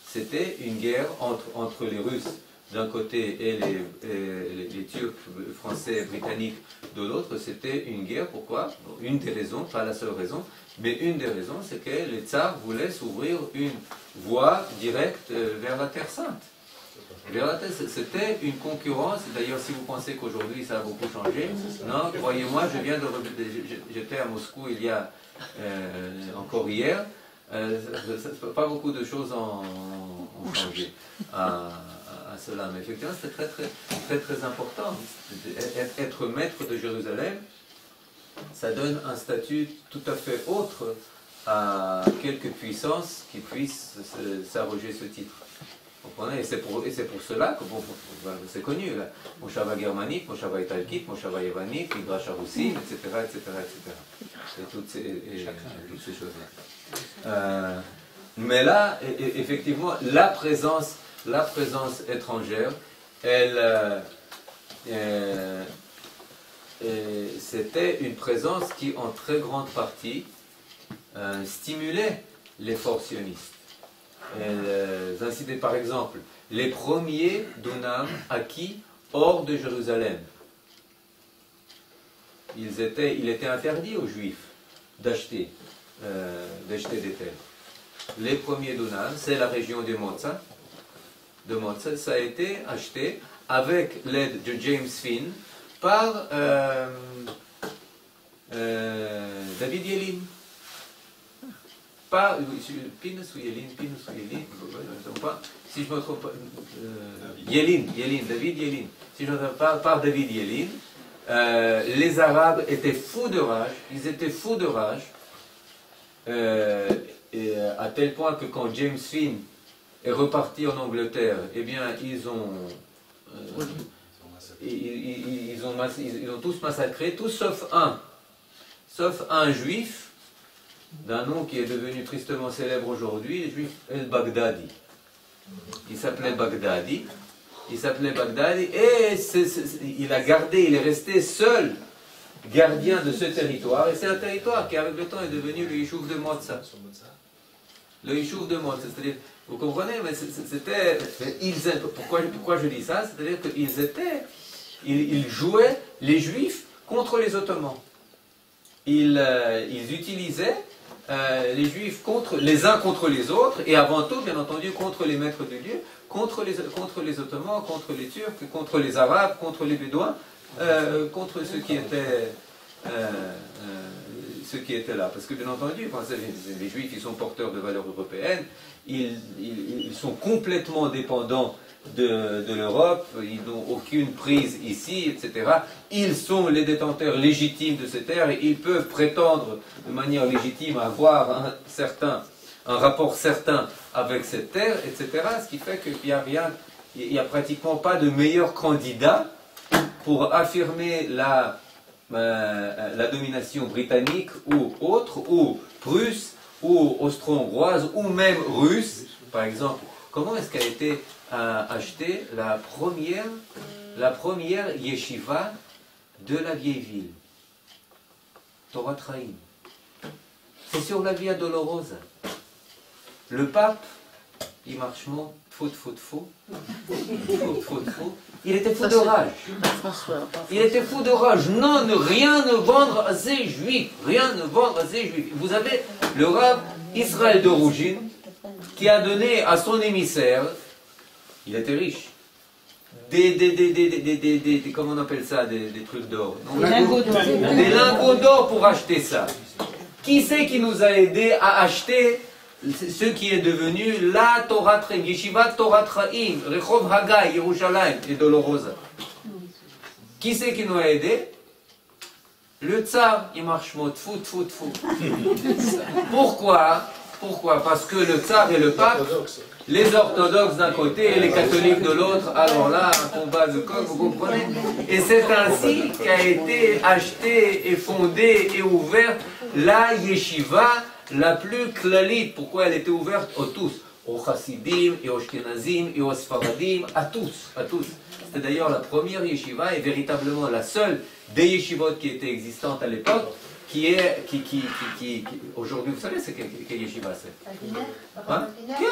C'était une guerre entre les Russes d'un côté et les Turcs, Français, Britanniques de l'autre. C'était une guerre. Pourquoi? Une des raisons, pas la seule raison, mais une des raisons, c'est que les tsars voulaient s'ouvrir une voie directe vers la Terre Sainte. C'était une concurrence. D'ailleurs, si vous pensez qu'aujourd'hui ça a beaucoup changé, non, croyez-moi, j'étais à Moscou il y a encore hier, pas beaucoup de choses ont changé à cela, mais effectivement c'était très important. Être maître de Jérusalem, ça donne un statut tout à fait autre à quelques puissances qui puissent s'arroger ce titre. Et c'est pour cela que, c'est connu, là, Moshava germanique, Moshava italkique, Moshava yévanique, Midrash roussi, etc. Et toutes ces choses-là. Mais là, effectivement, la présence étrangère, c'était une présence qui, en très grande partie, stimulait les forces sionistes. Elles incitaient par exemple les premiers dunam acquis hors de Jérusalem. Il était interdit aux Juifs d'acheter des terres. Les premiers dunam, c'est la région de Motza. Ça a été acheté avec l'aide de James Finn par David Yellin. Pas Pinus ou Yellin, si je me trompe pas, David Yellin. si je ne me trompe pas, par David Yellin. Les Arabes étaient fous de rage, ils étaient fous de rage, et à tel point que quand James Finn est reparti en Angleterre, eh bien ils ont tous massacré, tous sauf un juif, d'un nom qui est devenu tristement célèbre aujourd'hui, le juif El-Baghdadi. Il s'appelait Baghdadi, et il est resté seul gardien de ce territoire, et c'est un territoire qui avec le temps est devenu le Yishuv de Motza. Le Yishuv de Motza, c'est-à-dire, vous comprenez, mais c'était, pourquoi je dis ça, c'est-à-dire qu'ils jouaient les Juifs contre les Ottomans. Ils utilisaient les Juifs les uns contre les autres, et avant tout, bien entendu, contre les maîtres de Dieu, contre les Ottomans, contre les Turcs, contre les Arabes, contre les Bédouins, contre ceux qui étaient là. Parce que, bien entendu, les Juifs, ils sont porteurs de valeurs européennes, ils sont complètement dépendants de l'Europe, ils n'ont aucune prise ici, etc. Ils sont les détenteurs légitimes de ces terres et ils peuvent prétendre de manière légitime avoir un rapport certain avec cette terre, etc. Ce qui fait qu'il n'y a pratiquement pas de meilleur candidat pour affirmer la domination britannique ou autre, ou prusse, ou austro-hongroise, ou même russe. Par exemple, comment est-ce qu'a été achetée la première yeshiva de la vieille ville? Torah Traim. C'est sur la Via Dolorosa. Le pape, il marche faux. Il était fou de rage. Il était fou de rage. Non, rien ne vendre à ces juifs. Rien ne vendre à ces juifs. Vous avez le Rav Israël de Rougine qui a donné à son émissaire, il était riche, comment on appelle ça, des trucs d'or. Des lingots d'or pour acheter ça. Qui c'est qui nous a aidé à acheter ce qui est devenu la Torah Traim, Yeshiva Torah Traim, Rechov Hagai, Yerushalayim et Dolorosa? Qui c'est qui nous a aidé? Le tsar, il marche mot, tfou. Pourquoi? Parce que le tsar et le pape, les orthodoxes d'un côté et les catholiques de l'autre, alors là, un combat de coq, vous comprenez? Et c'est ainsi qu'a été achetée et fondée et ouverte la yeshiva la plus clalite. Pourquoi elle était ouverte? Aux tous, aux chassidim et aux ashkenazim et aux sfaradim, à tous. C'était d'ailleurs la première yeshiva et véritablement la seule des yeshivot qui était existante à l'époque, aujourd'hui, vous savez c'est quelle yeshiva c'est? Hein?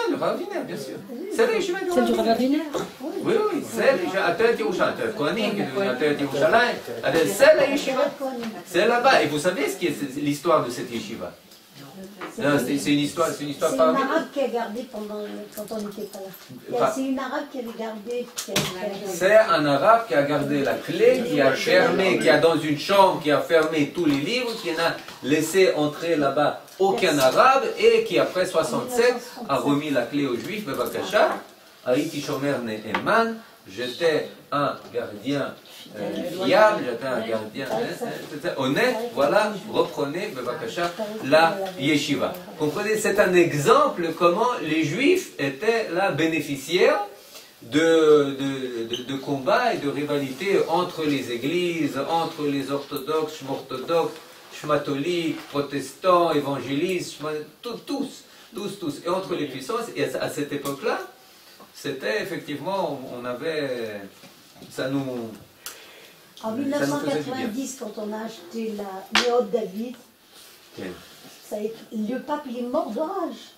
Le Rav Wiener, bien sûr. C'est la yeshiva du Rav Wiener. Oui, c'est la Yerushalayim, Kohanim, qui est devenu Ateret Yerushalayim. C'est la yeshiva. C'est là-bas. Et vous savez ce qui est l'histoire de cette yeshiva? C'est une histoire C'est un arabe qui a gardé quand on n'était pas là. C'est une arabe qui avait gardé. C'est un arabe qui a gardé la clé, qui a fermé, qui a dans une chambre, qui a fermé tous les livres, qui n'a laissé entrer là-bas aucun arabe et qui après 67 a remis la clé aux Juifs. Bevakasha, Haïti Shomer Ne'eman, j'étais un gardien fiable, j'étais un gardien honnête, voilà, reprenez, Bevakasha, la yeshiva. Comprenez, c'est un exemple comment les Juifs étaient là bénéficiaires de combats et de rivalités entre les églises, entre les orthodoxes, schmatoliques, protestants, évangélistes, tous, et entre les puissances. Et à cette époque-là, c'était effectivement, on avait, ça nous... En 1990, quand on a acheté la Néo David, le pape il est mort de rage.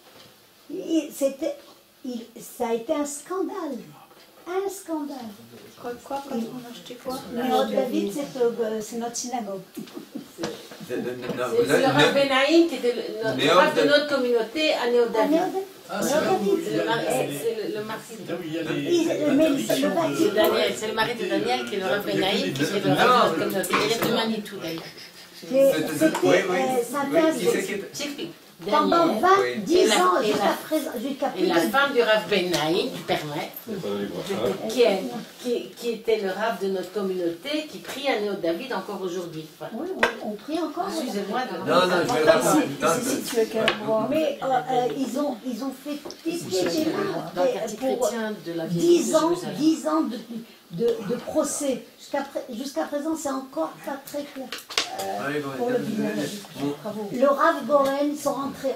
Ça a été un scandale. Un scandale. Quoi quand on a acheté quoi? Néo David, c'est notre synagogue. C'est le Rav Benaïm qui était le Rav de notre communauté à Néo David. C'est le mari de Daniel. C'est le mari de Daniel qui est le Rav Benaïm qui est le Rav de notre communauté. Il est de Manitou d'ailleurs. pendant Daniel. 10 ans, Et jusqu'à la- présent, jusqu'à Et plus la de... femme du Rav Ben Naïm, tu permets, qui était le Rav de notre communauté, qui prie à Néo David encore aujourd'hui. Enfin, Oui, on prie encore. excusez-moi de... Non, non, je vais raconter. Mais ils ont fait des Dans le quartier pour chrétien de la vieille 10 de ans, Jérusalem. 10 ans de procès. Jusqu'à présent, c'est encore pas très clair. Pour le business. Le Rav Goren,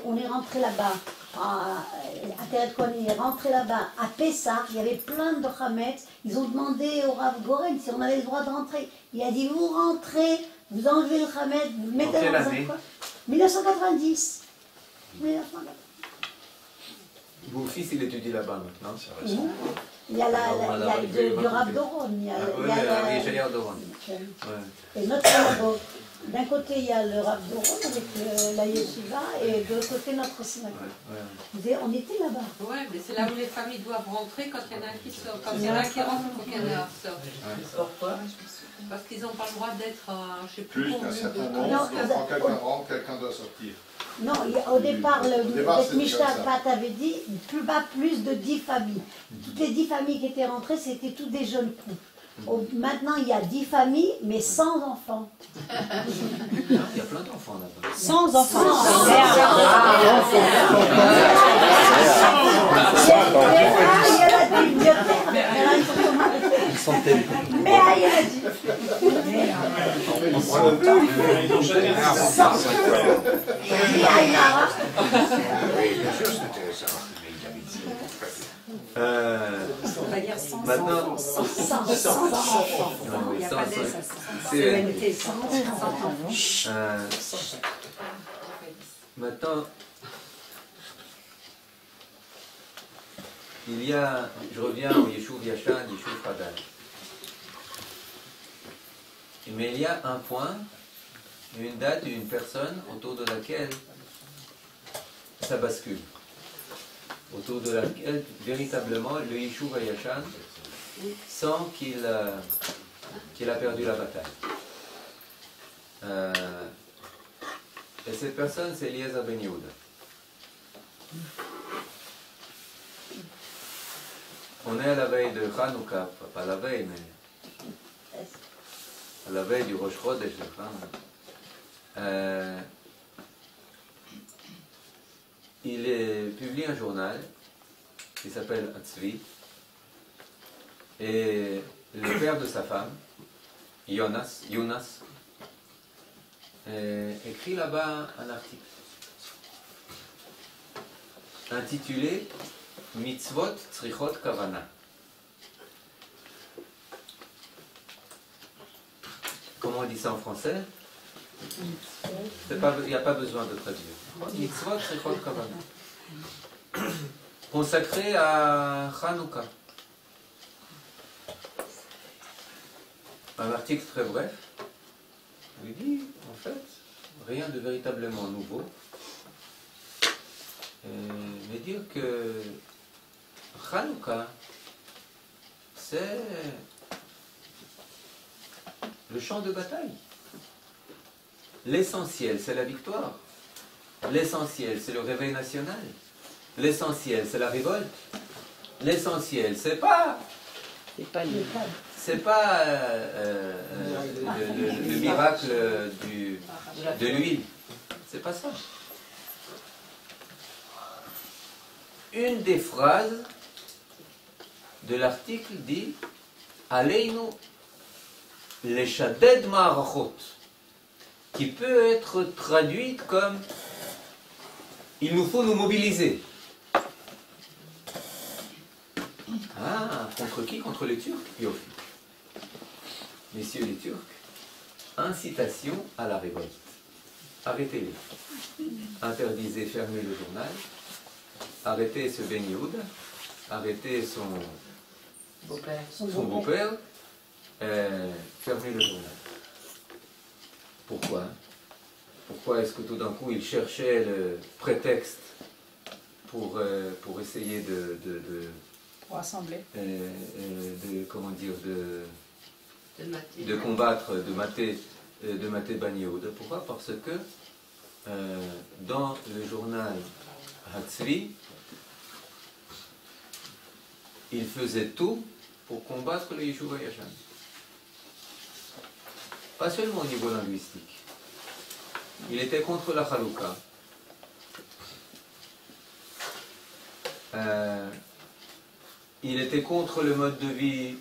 on est rentré là-bas. À Teret Kohen, il est rentré là-bas. À Pessah, il y avait plein de Hametz. Ils ont demandé au Rav Goren si on avait le droit de rentrer. Il a dit, vous rentrez, vous enlevez le Hametz, vous le mettez dans un coin. 1990. 1990. Mon fils, il étudie là-bas maintenant. Il y a du Rav Doron. Il y a Yeshayahu Doron. Et notre synagogue. D'un côté, il y a le Rav Doron avec la Yeshiva et de l'autre côté, notre synagogue. On était là-bas. Oui, mais c'est là où les familles doivent rentrer quand il y en a un qui sort. Quand il y en a un qui rentre, il faut qu'il y en ait un qui sort. Pourquoi? Parce qu'ils n'ont pas le droit d'être, je ne sais plus Plus combien d'un de certain temps. nombre, quand quelqu'un rentre, quelqu'un doit sortir. Non, au départ, le c'était Mishnah comme ça. Pat avait dit pas plus de 10 familles. Toutes les 10 familles qui étaient rentrées, c'était tous des jeunes couples. Maintenant, il y a 10 familles, mais sans enfants. Il y a plein d'enfants là-bas. Sans enfants. Mais il y a dit. Ils ont chacun On va dire sans Maintenant, enfants. Sans enfants. Il n'y a pas des c'est sans enfants. maintenant, il y a, je reviens au Yeshuv Yashan, Yeshuv Hadash. Mais il y a un point, une date, une personne autour de laquelle ça bascule. Autour de laquelle, véritablement, le Yeshuv Yashan sent qu'il a perdu la bataille. Et cette personne, c'est Eliezer Ben Yehuda. On est à la veille de Hanouka, pas à la veille, mais à la veille du Rosh Chodesh de Hanouka. Il publie un journal qui s'appelle Atzvi, et le père de sa femme, Jonas, écrit là-bas un article intitulé Mitzvot Tzrichot Kavana. Comment on dit ça en français? Il n'y a pas besoin de traduire. Mitzvot Tzrichot Kavana. Consacré à Hanouka. Un article très bref. Il dit, en fait, rien de véritablement nouveau. Mais dire que Hanouka, c'est le champ de bataille. L'essentiel, c'est la victoire. L'essentiel, c'est le réveil national. L'essentiel, c'est la révolte. L'essentiel, c'est pas le miracle de l'huile. C'est pas ça. Une des phrases de l'article dit Aleinu leshaded ma'arachot, qui peut être traduite comme il nous faut nous mobiliser. Ah, contre qui? Contre les Turcs? Yofi. Messieurs les Turcs, incitation à la révolte. Arrêtez-les. Interdisez, fermez le journal. Arrêtez ce Ben Yehuda. Arrêtez son beau-père. Fermez le journal. Pourquoi? Pourquoi est-ce que tout d'un coup il cherchait le prétexte pour essayer Pour assembler. Comment dire, de combattre, de mater Ben Yehuda? Pourquoi? Parce que dans le journal Hatzvi, il faisait tout pour combattre le Yeshuva Yashan. Pas seulement au niveau linguistique. Il était contre la Chalouka. Il était contre le mode de vie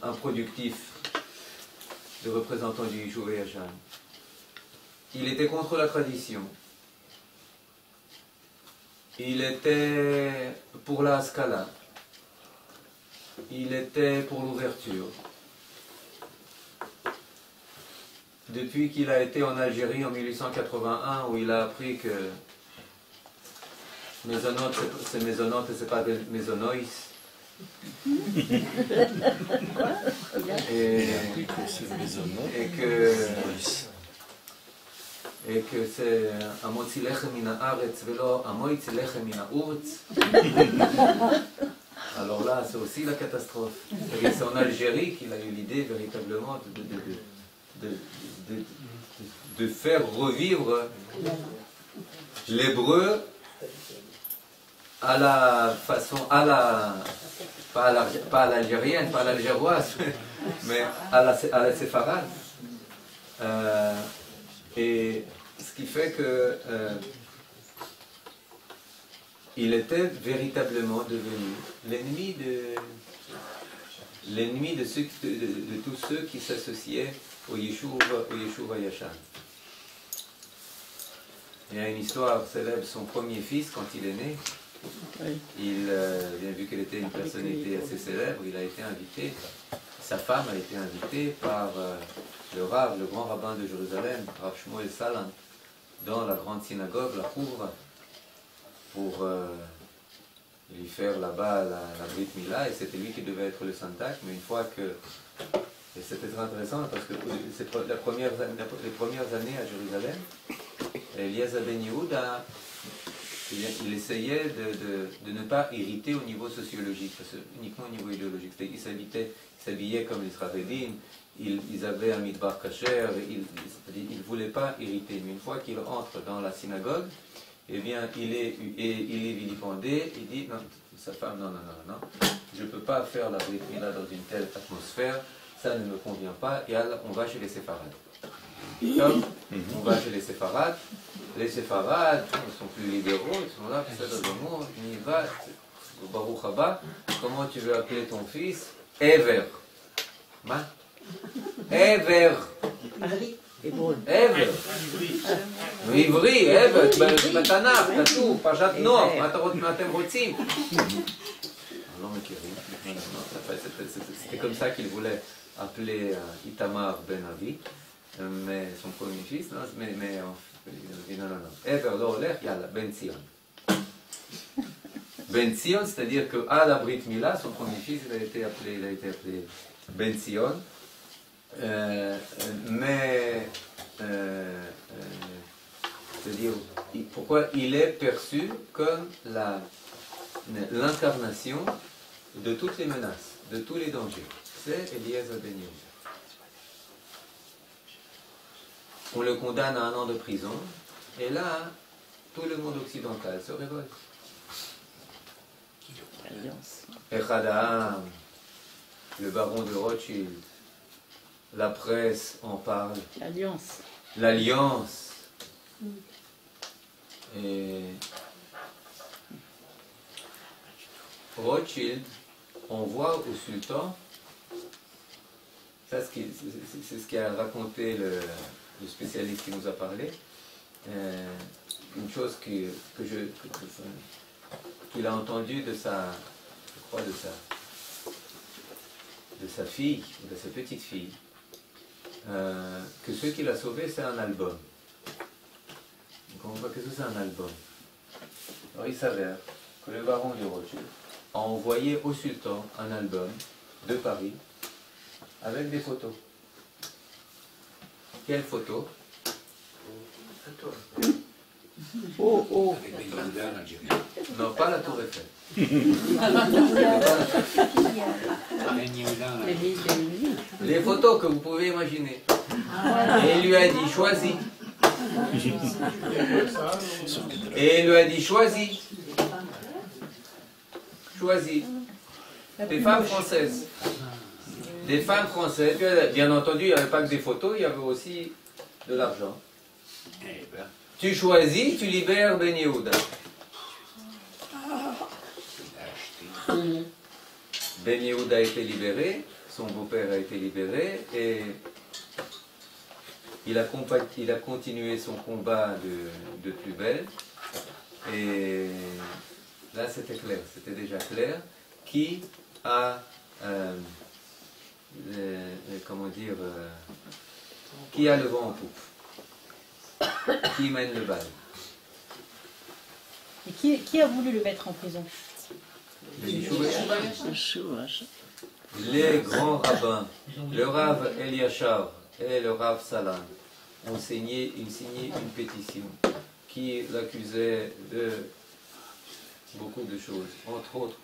improductif de représentants du Yeshuva Yashan. Il était contre la tradition. Il était pour la Haskala. Il était pour l'ouverture. Depuis qu'il a été en Algérie en 1881, où il a appris que Mésonote, c'est Mésonote et c'est pas Mésonoïs. Et que c'est Amotzi lechem min haaretz velo amoitzi lechem min ha'uretz. Alors là, c'est aussi la catastrophe. C'est en Algérie qu'il a eu l'idée véritablement de faire revivre l'hébreu à la façon, pas à l'algérienne, pas à l'algéroise, mais à la séfarade. Et ce qui fait que il était véritablement devenu l'ennemi de tous ceux qui s'associaient au Yeshuva Yashan. Il y a une histoire célèbre, son premier fils, quand il est né, bien vu qu'elle était une personnalité assez célèbre, il a été invité, sa femme a été invitée par le Rav, le grand rabbin de Jérusalem, Rav Shmuel Salant, dans la grande synagogue, la Couvre, pour lui faire là-bas la Brit Mila, et c'était lui qui devait être le Santak, mais une fois que... Et c'était très intéressant parce que les premières années à Jérusalem, Eliezer Ben Yehuda, il essayait de ne pas irriter au niveau sociologique, uniquement au niveau idéologique. Ils s'habillaient comme les Sravedim, ils avaient un midbar kasher, ils ne voulaient pas irriter. Mais une fois qu'il entre dans la synagogue, eh bien, il est vilipendé, il dit, non, sa femme, non, je ne peux pas faire la Brit Mila dans une telle atmosphère, ça ne me convient pas, et alors on va chez les séfarades. Donc, on va chez les séfarades ils sont plus libéraux, ils sont là, ça dans le monde, on y va, au Baruch Haba, comment tu veux appeler ton fils? Ever. Ever. Ever. עברי, עבר, בתנ"ך, כתוב, פרשת נוח, מה אתם רוצים? לא מכירים, c'était comme ça qu'il voulait appeler Itamar Ben Avi, son premier fils, mais non, עבר לא הולך, יאללה, בן ציון. Ben Sion, c'est-à-dire qu'à la Brit Mila, son premier fils, il a été appelé Ben Sion. C'est-à-dire, pourquoi il est perçu comme l'incarnation de toutes les menaces, de tous les dangers. C'est Eliezer Ben Yehuda. On le condamne à 1 an de prison, et là, tout le monde occidental se révolte. Echad Ha'am, le baron de Rothschild, la presse en parle. L'alliance. Et Rothschild envoie au sultan, ça c'est ce qu'a raconté le spécialiste qui nous a parlé, une chose qu'il a entendue de sa fille, ou de sa petite fille, que ce qu'il a sauvé, c'est un album. Donc on voit que c'est un album. Alors il s'avère que le baron de Rothschild a envoyé au sultan un album de Paris avec des photos. Quelles photos? Avec Ben Yehuda en Algérie. Non, pas la Tour Eiffel. Les photos que vous pouvez imaginer. Et il lui a dit, choisis. Et il lui a dit, choisis. Choisis. Des femmes françaises. Des femmes françaises. Bien entendu, il n'y avait pas que des photos, il y avait aussi de l'argent. Tu choisis, tu libères Ben Yehuda. Ben Yehuda a été libéré, son beau-père a été libéré, et il a continué son combat de plus belle. Et là, c'était clair, c'était déjà clair. Qui a, comment dire, qui a le vent en poupe? Qui mène le bal? Et qui a voulu le mettre en prison? Les grands rabbins, le Rav Eliashar et le Rav Salan, ont signé une pétition qui l'accusait de beaucoup de choses, entre autres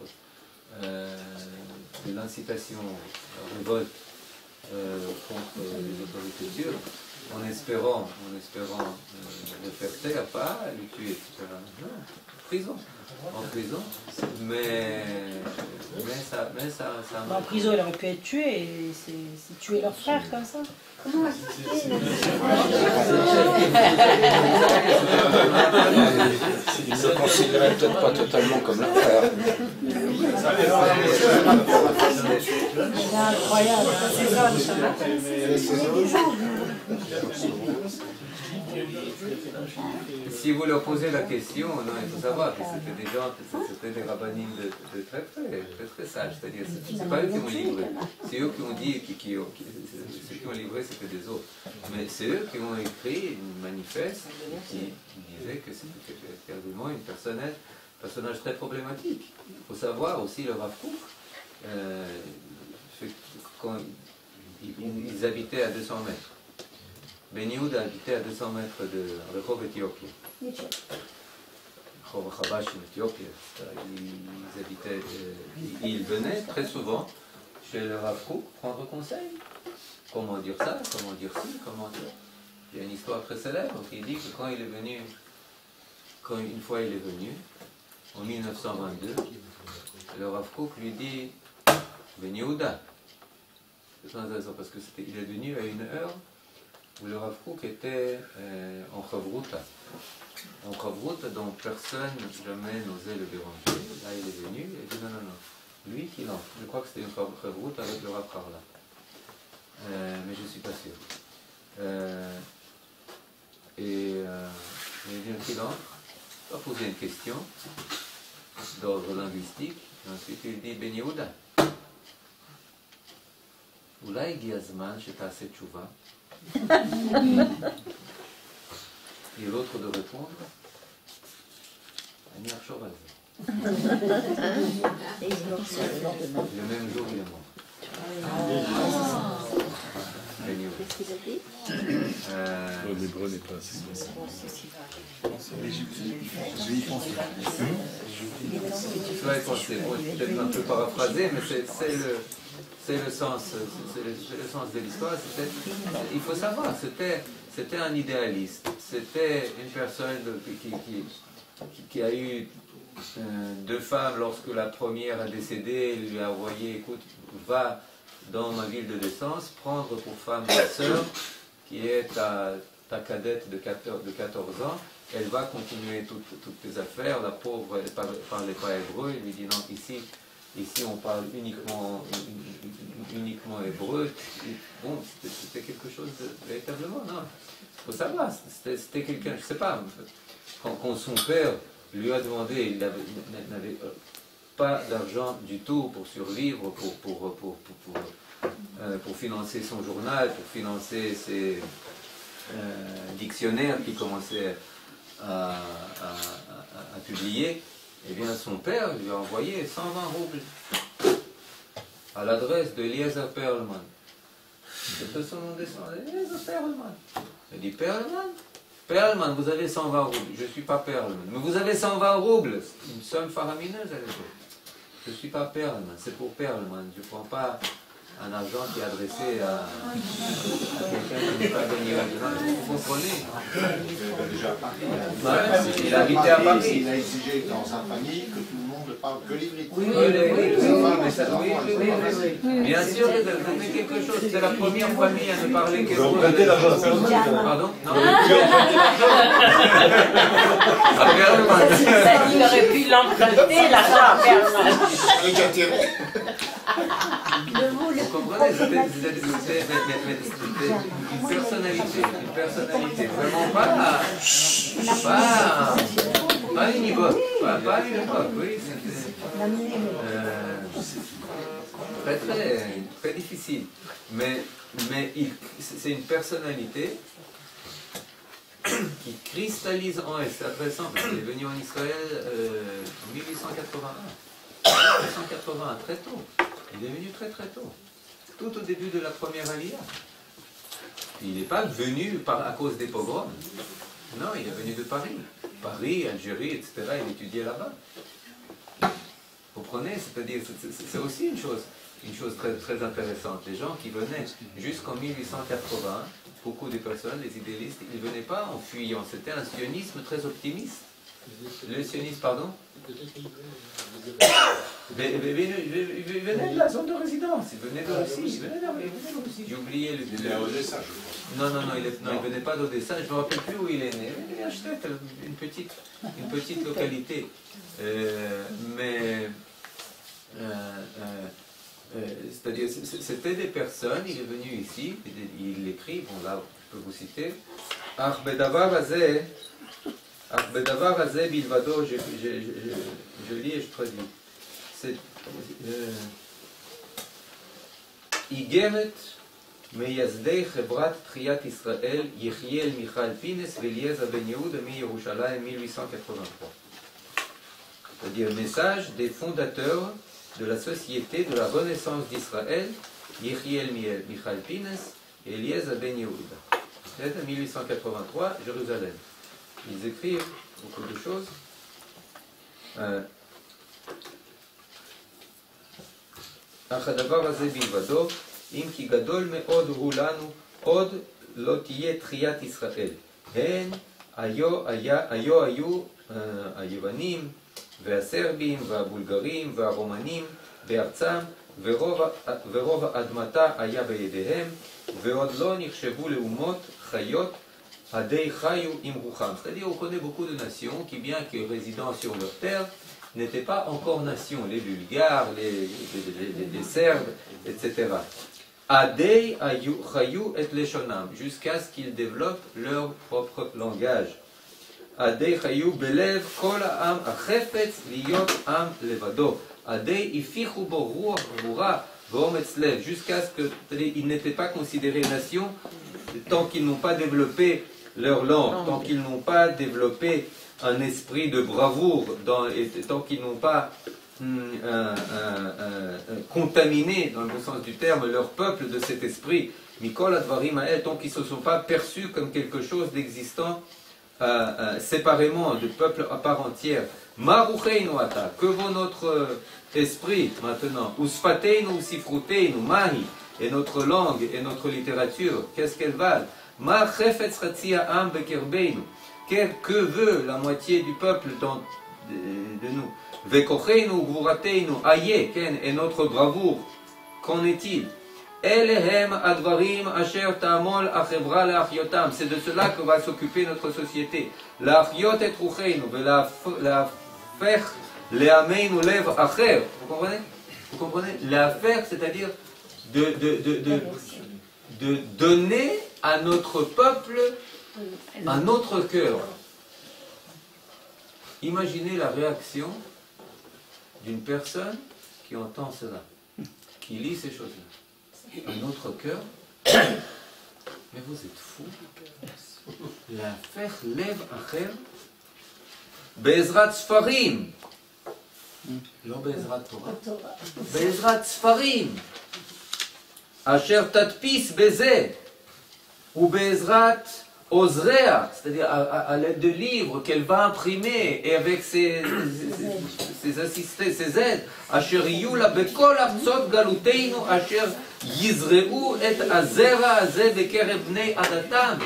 de l'incitation à la révolte contre les autorités turques, en espérant le faire taire, pas le tuer, etc. Non, en prison, mais ça en prison, il aurait pu être tué, et c'est tuer leur frère comme ça. Comment il ne le considérait peut-être pas totalement comme leur frère. C'est incroyable, Si vous leur posez la question, non, il faut savoir que c'était des gens, c'était des rabbinines de très sages, c'est-à-dire c'est pas eux qui ont livré, c'est eux qui ont dit, ceux qui ont livré c'était des autres, mais c'est eux qui ont écrit une manifeste qui disait que c'était également un personnage très problématique. Il faut savoir aussi le Rav Kook, quand ils habitaient à 200 mètres. Ben Yehuda habitait à 200 mètres de Rehov Éthiopie. Rehov Chabash en Éthiopie. Ils venaient très souvent chez le Rav Kook prendre conseil. Comment dire ça, comment dire ci, comment dire. Il y a une histoire très célèbre qui dit que quand une fois il est venu, en 1922, le Rav Kook lui dit Ben Yehuda. C'est très intéressant parce qu'il est venu à une heure où le Rav Kook était en Chavruta. En Chavruta, dont personne jamais n'osait le déranger. Là, il est venu et il dit non. Lui qui entre. Je crois que c'était une Chavruta avec le Rav Karla. Mais je ne suis pas sûr. Il dit qu'il entre, il va poser une question d'ordre linguistique. Et ensuite, il dit Ben Yehuda. Oula הגיע הזמן שתעשה תשובה. Et l'autre de répondre, אני אחשוב על זה. Le même jour, il est mort. Qu'est-ce qu'il a dit? L'hébreu n'est pas assez. Je vais y penser. Peut-être un peu paraphrasé, mais c'est le sens de l'histoire. Il faut savoir, c'était un idéaliste, c'était une personne qui a eu deux femmes. Lorsque la première a décédé, il lui a envoyé, écoute, va dans ma ville de naissance, prendre pour femme ma sœur, qui est ta cadette de 14 ans, elle va continuer toutes tes affaires. La pauvre, elle ne parlait pas hébreu, il lui dit non, ici on parle uniquement hébreu. Bon, c'était quelque chose de véritablement, non. Il faut savoir, c'était quelqu'un, je ne sais pas, quand son père lui a demandé, il n'avait pas d'argent du tout pour survivre, pour financer son journal, pour financer ses dictionnaires qu'il commençait à publier. Eh bien, son père lui a envoyé 120 roubles à l'adresse de Eliezer Perlman. C'était son nom descendant, Eliezer Perlman. Il dit Perlman, vous avez 120 roubles. Je ne suis pas Perlman. Mais vous avez 120 roubles. Une somme faramineuse à l'époque. Je ne suis pas Perlman, c'est pour Perlman. Je ne prends pas un argent qui est adressé à quelqu'un qui n'est pas gagné au delà. Vous comprenez? Il a habité à Paris. Il a exigé dans sa famille que tout le monde ne parle que l'ivrit. Oui, bien sûr, vous avez quelque chose. C'est la première famille à ne parler que pardon? Non. Il aurait pu l'emprunter, l'argent à Bernard. Vous comprenez? C'était une personnalité, vraiment pas univoque, pas univoque, oui, c'était très difficile. Mais c'est une personnalité qui cristallise en elle. C'est intéressant parce qu'il est venu en Israël en 1881. 1881, très tôt. Il est venu très tôt. Tout au début de la première Aliyah. Il n'est pas venu à cause des pogroms. Non, il est venu de Paris. Paris, Algérie, etc. Il étudiait là-bas. Vous comprenez? C'est-à-dire, c'est aussi une chose très, très intéressante. Les gens qui venaient jusqu'en 1880, beaucoup de personnes, les idéalistes, ils ne venaient pas en fuyant. C'était un sionisme très optimiste. Le sionisme, pardon? Il venait de la zone de résidence, il venait de Russie, j'ai oublié le... Il est à Odessa, je crois. Non, il ne venait pas d'Odessa, je ne me rappelle plus où il est né. Il est acheté une petite localité. C'est-à-dire, c'était des personnes, il est venu ici, il écrit, bon là, je peux vous citer, Bedavar Hazeh Bilvado, je lis et je traduis. C'est Igeret Meyazdei Chebrat Triat Israël, Yechiel Michal Pines, Eliezer Ben Yehuda, Mi-Yerushalayim, 1883. C'est-à-dire, message des fondateurs de la société de la Renaissance d'Israël, Yechiel Michal Pines et Eliezer Ben Yehuda. C'est 1883, Jérusalem. Ils écrivent beaucoup de choses. אך הדבר הזה בלבדו, אם כי גדול מאוד הוא לנו, עוד לא תהיה תחיית ישראל. הן היו היוונים והסרבים והבולגרים והרומנים בארצם, ורוב אדמתה היה בידיהם, ועוד לא נחשבו לאומות חיות, c'est-à-dire, on connaît beaucoup de nations qui, bien que résidant sur leur terre, n'étaient pas encore nations, les Bulgares, les Serbes, etc. Adei chayu et leshonam, jusqu'à ce qu'ils développent leur propre langage. Adei chayu belev kol ha'am achefetz liyot am levado. Adei ifichu bo ruach gvura v'ometz lev, jusqu'à ce qu'ils n'étaient pas considérés nations tant qu'ils n'ont pas développé leur langue, tant qu'ils n'ont pas développé un esprit de bravoure, et tant qu'ils n'ont pas contaminé, dans le bon sens du terme, leur peuple de cet esprit, Mikol Advarim Ha'el, tant qu'ils ne se sont pas perçus comme quelque chose d'existant séparément, de peuple à part entière. Marucheinu ata, que vaut notre esprit maintenant? Usfateinu usifruteinu mahi, et notre langue et notre littérature, qu'est-ce qu'elles valent? Ma chefetz chatzia am bekerbeinu, que veut la moitié du peuple de nous? Vekocheinu gvurateinu aye, et notre bravoure, qu'en est-il? Elehem advarim asher ta'amol achevra le'achyotam, c'est de cela que va s'occuper notre société. L'achyot et rucheinu, ve'la'fer le'ameinu lev acher, vous comprenez? Vous comprenez? L'affaire, c'est-à-dire de donner à notre peuple un autre cœur. Imaginez la réaction d'une personne qui entend cela, qui lit ces choses-là. Un autre cœur. Mais vous êtes fous. L'affaire lève acher. Be'ezrat Sfarim. לא בעזרת תורה, בעזרת ספרים, אשר תדפיס בזה, ובעזרת Ozrea, c'est-à-dire à l'aide de livres qu'elle va imprimer et avec ses assistés, ses aides, Asher Yula Bekol Artsot Galuteinu Asher Yizreu et Azera Aze Bekerev Bnei Adatam.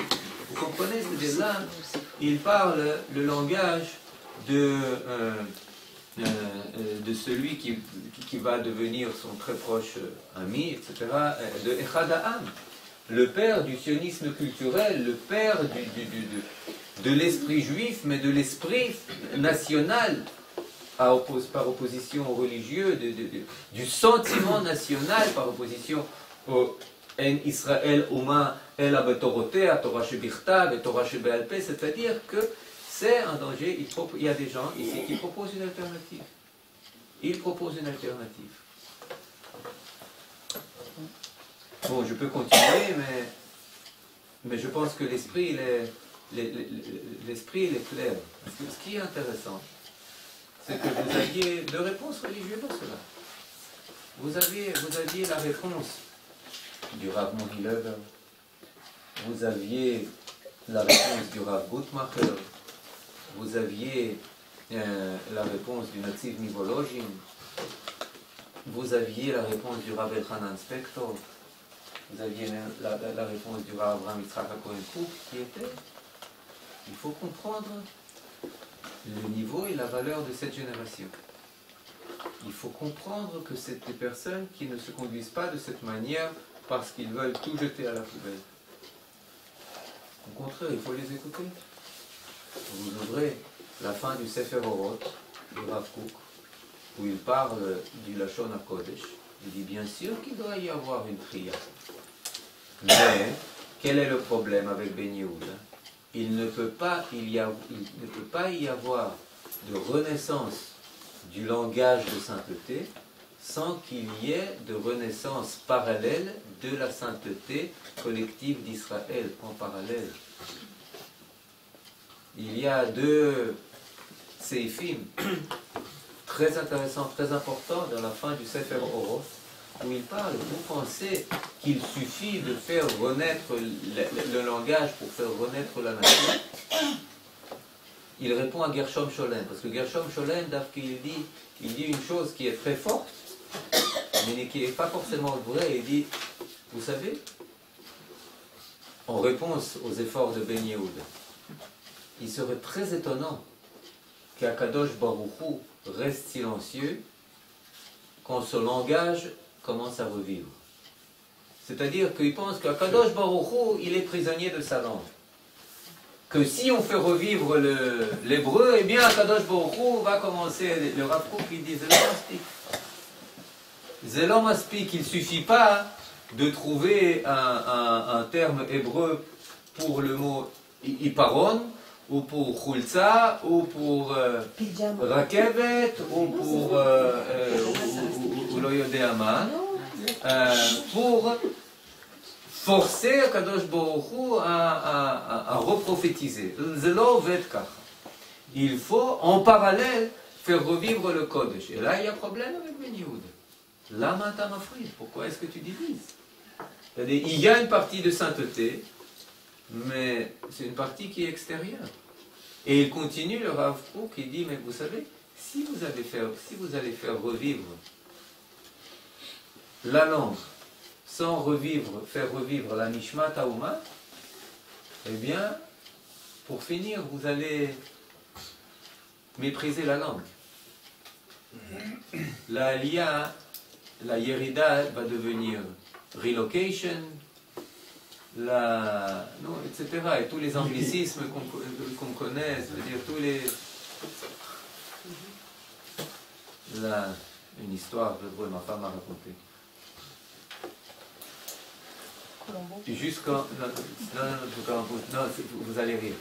Vous comprenez, c'est-à-dire là, il parle le langage de celui qui va devenir son très proche ami, etc., de Echad Ha'am. Le père du sionisme culturel, le père de l'esprit juif, mais de l'esprit national, par opposition au religieux, du sentiment national par opposition au En Israël Oma El Abetorotea, Torah Shebichtav et Torah Shebe'al Peh, c'est-à-dire que c'est un danger. Il y a des gens ici qui proposent une alternative. Ils proposent une alternative. Bon, je peux continuer, mais je pense que l'esprit, l'esprit, il est clair. Parce que ce qui est intéressant, c'est que vous aviez deux réponses religieuses à cela. Vous aviez la réponse du Rav Mohilever, vous aviez la réponse du Rav Gutmacher, vous aviez la réponse du Nativ Nivolojin, vous aviez la réponse du Rav Elchanan Spector, vous aviez la réponse du Rav Abraham Yitzhak HaKohen Kook, qui était, il faut comprendre le niveau et la valeur de cette génération. Il faut comprendre que c'est des personnes qui ne se conduisent pas de cette manière parce qu'ils veulent tout jeter à la poubelle. Au contraire, il faut les écouter. Vous ouvrez la fin du Sefer Orot, du Rav Kook, où il parle du Lashon HaKodesh. Il dit bien sûr qu'il doit y avoir une prière. Mais, quel est le problème avec Ben Yehuda? Il ne peut pas y avoir de renaissance du langage de sainteté sans qu'il y ait de renaissance parallèle de la sainteté collective d'Israël en parallèle. Il y a deux séifim très intéressants, très importants dans la fin du Sefer Orot, où il parle. Vous pensez qu'il suffit de faire renaître le langage pour faire renaître la nation? Il répond à Gershom Scholem, parce que Gershom Scholem, il dit une chose qui est très forte, mais qui n'est pas forcément vraie. Il dit, vous savez, en réponse aux efforts de Ben Yehuda, il serait très étonnant qu'Akadosh Baruch Hu reste silencieux quand ce langage commence à revivre. C'est-à-dire qu'il pense qu'Akadosh Baruch Hu, il est prisonnier de sa langue. Que si on fait revivre l'hébreu, eh bien Akadosh Baruch Hu va commencer, le Rav Kook il dit Zelom Aspik, il ne suffit pas de trouver un terme hébreu pour le mot Iparon, ou pour Chulza, ou pour Rakevet, ou pour Loyodeama, pour forcer Kadosh Baruch Hu à reprophétiser. Il faut en parallèle faire revivre le Kodesh. Et là, il y a problème avec Ben Yehuda. Lama tamafrid, pourquoi est-ce que tu divises? C'est-à-dire, il y a une partie de sainteté, mais c'est une partie qui est extérieure. Et il continue, le Rav Kook, il dit, mais vous savez, si vous allez faire revivre la langue, sans faire revivre la Nishmat Hauma, eh bien, pour finir, vous allez mépriser la langue. La Aliyah, la Yerida va devenir relocation, etc. Et tous les anglicismes qu'on connaît, c'est-à-dire tous les... une histoire que ma femme m'a racontée. Juste quand... Non, vous allez rire.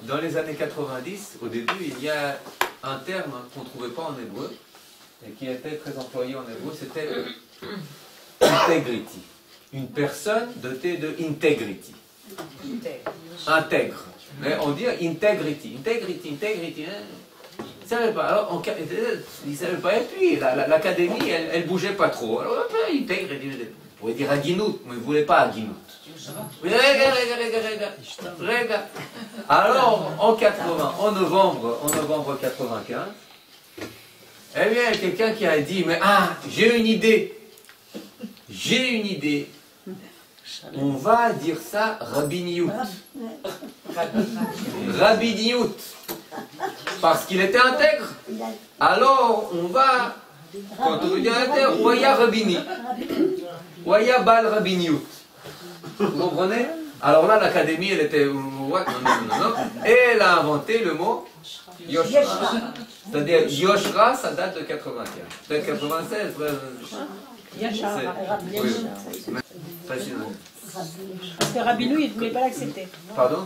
Dans les années 90, au début, il y a un terme qu'on ne trouvait pas en hébreu, et qui était très employé en hébreu, c'était integrity. Une personne dotée de integrity. Intègre. Mais on dit integrity. Integrity. Hein? Il ne savait pas. Alors, il ne savait pas. Et puis, l'académie, elle ne bougeait pas trop. Alors, integrity. pouvez dire Aginout, mais vous ne voulez pas Aginout. Rega. Alors, en novembre 95, eh bien, quelqu'un qui a dit, mais j'ai une idée. On va dire ça Rabbiniout. Rabbiniout. Parce qu'il était intègre. Alors, on va, quand on veut dire intègre, Waya Rabbini. Waya Bal Rabbiniout. Vous comprenez? Alors là, l'académie, elle était... Et elle a inventé le mot Yoshra. C'est-à-dire, Yoshra, ça date de 95. Peut-être 96. Parce que Rabbinou, il ne voulait pas l'accepter. Pardon?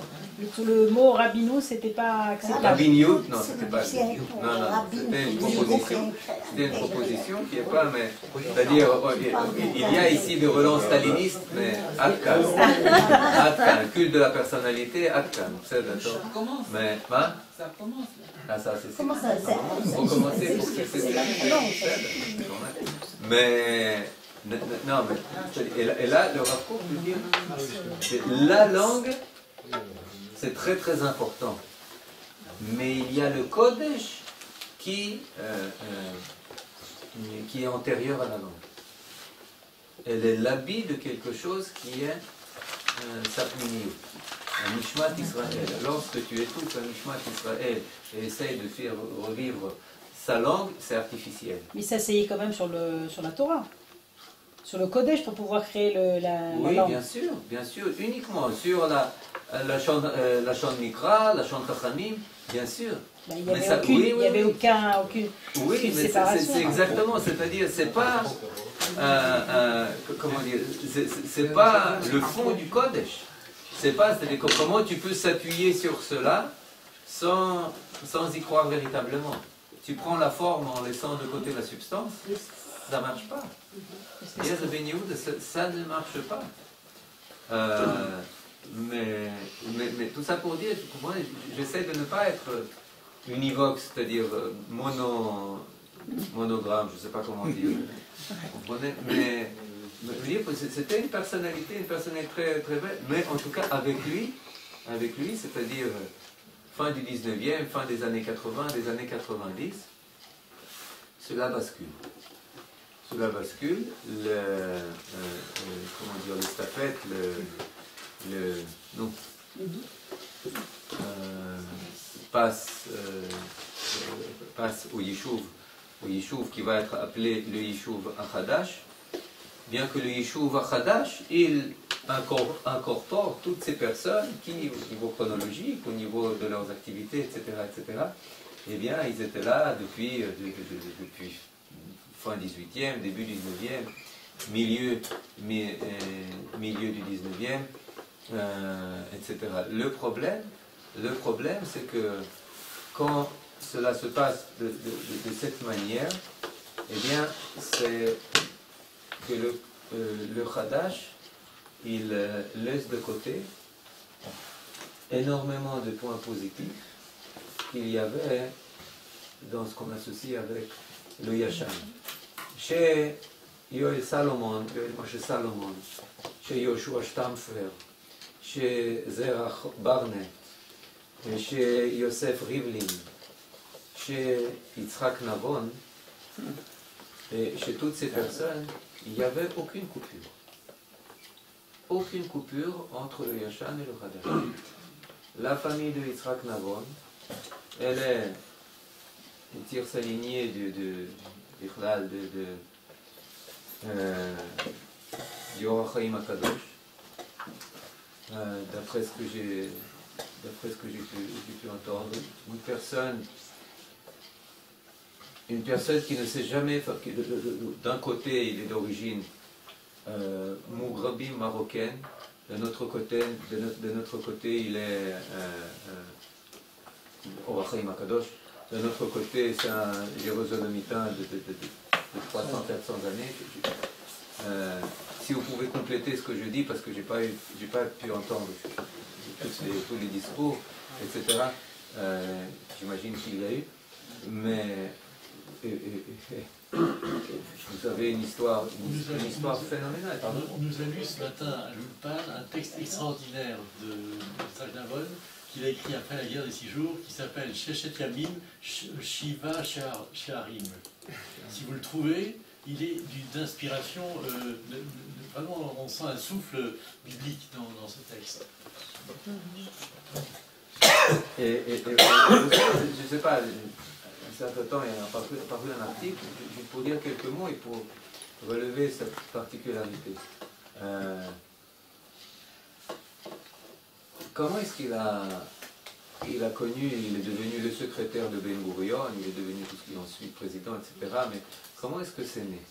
Le mot Rabbinou, c'était pas acceptable. Rabbinou, non, c'était pas acceptable. Non, c'était une proposition. C'était une proposition qui n'est pas, mais. C'est-à-dire, il y a ici des relents stalinistes, mais Atkan. Atkan, culte de la personnalité, Atkan. C'est d'accord. Mais, ça commence. Ah, ça, c'est. Comment ça? Recommencer pour que c'est. Mais. Non, mais. Et là, le rapport veut dire. La langue. C'est très très important. Mais il y a le Kodesh qui est antérieur à la langue. Elle est l'habit de quelque chose qui est Sapmini, un Nishmat Israël. Lorsque tu écoutes un Nishmat Israël et essayes de faire revivre sa langue, c'est artificiel. Mais ça s'est quand même sur la Torah. Sur le Kodesh pour pouvoir créer la oui, langue. bien sûr, uniquement sur la chant Mikra, la chant Chachamim, bien sûr. Il n'y avait aucune séparation. C'est exactement, c'est-à-dire, c'est pas, comment dire, c'est pas le fond du Kodesh. C'est pas, c'est-à-dire comment tu peux s'appuyer sur cela sans y croire véritablement. Tu prends la forme en laissant de côté la substance, ça ne marche pas. Ça ne marche pas. Mais tout ça pour dire, moi, j'essaie de ne pas être univoque, c'est-à-dire monogramme, je ne sais pas comment dire. Vous comprenez? Mais c'était une personnalité très, très belle. Mais en tout cas, avec lui, c'est-à-dire fin du 19e, fin des années 80, des années 90, cela bascule. Cela bascule, comment dire, l'estafette, passe au Yishuv qui va être appelé le Yishuv Achadash, bien que le Yishuv Achadash, il incorpore toutes ces personnes qui, au niveau chronologique, au niveau de leurs activités, etc., eh bien, ils étaient là depuis fin 18e, début 19e, milieu du 19e, etc. Le problème, c'est que quand cela se passe de cette manière, eh bien, c'est que le Chadash, il laisse de côté énormément de points positifs qu'il y avait dans ce qu'on associe avec le Yashan. Chez Yoel Moshe Salomon, chez Yoshua Stamfer, chez Zerach Barnett, chez Yosef Rivlin, chez Yitzhak Navon, et chez toutes ces personnes, il n'y avait aucune coupure. Aucune coupure entre le Yashan et le Chadash. La famille de Yitzhak Navon, elle tire sa lignée du Or HaChaim HaKadosh, d'après ce que j'ai pu entendre, une personne qui ne sait jamais, d'un côté il est d'origine Mougrabim marocaine, de notre côté il est Or HaChaim HaKadosh. De notre côté, c'est un jérusalemitain de 300-400 années. Si vous pouvez compléter ce que je dis, parce que je n'ai pas pu entendre tous les discours, etc., j'imagine qu'il y a eu, mais nous avez une histoire phénoménale. Pardon. On nous a lu ce matin à l'Ulpan un texte extraordinaire de Yitzhak Navon qu'il a écrit après la guerre des 6 jours, qui s'appelle Sheshet Yamim Shiva She'arim. Si vous le trouvez, il est d'inspiration, vraiment on sent un souffle biblique dans ce texte. Et je ne sais pas, un certain temps, il y a paru un article, pour dire quelques mots et pour relever cette particularité. Comment est-ce qu'il a connu, il est devenu le secrétaire de Ben Gurion, il est devenu tout ce qui est ensuite président, etc. Mais comment est-ce que c'est né?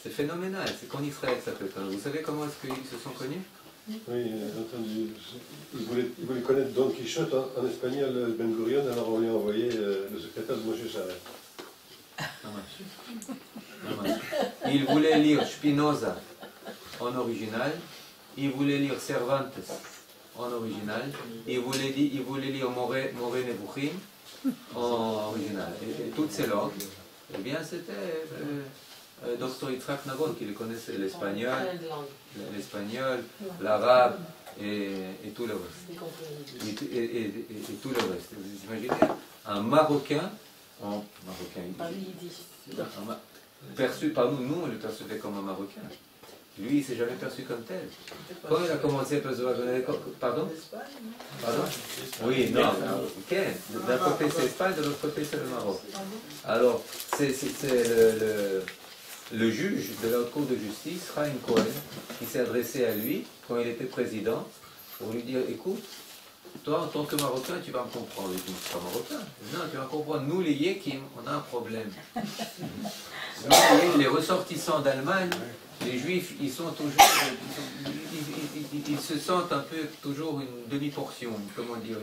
C'est phénoménal, c'est qu'en Israël ça peut être. Vous savez comment est-ce qu'ils se sont connus? Oui, j'ai entendu. Il voulait connaître Don Quichotte en espagnol, Ben Gurion, alors on lui a envoyé le secrétaire de Moshe Charette. Il voulait lire Spinoza en original, il voulait lire Cervantes en original, il voulait lire Moré Nebuchim en original. Et toutes ces langues, eh bien c'était Dr. Yitzhak Navon qui les connaissait, l'espagnol, l'arabe et tout le reste. Et tout le reste. Vous imaginez un Marocain, perçu par nous, on le percevait comme un Marocain. Lui, il ne s'est jamais perçu comme tel. Quand il a commencé à percevoir... Pardon? Pardon? Oui, non. Ok. D'un côté c'est l'Espagne, de l'autre côté c'est le Maroc. Alors, c'est le juge de la Cour de justice, Chaim Cohen, qui s'est adressé à lui quand il était président, pour lui dire, écoute, toi en tant que Marocain, tu vas me comprendre. Il dit, je ne suis pas Marocain. Non, tu vas comprendre, nous les Yekim, on a un problème. Nous, les ressortissants d'Allemagne, les Juifs, ils sont toujours, ils se sentent un peu toujours une demi-portion, comment dire,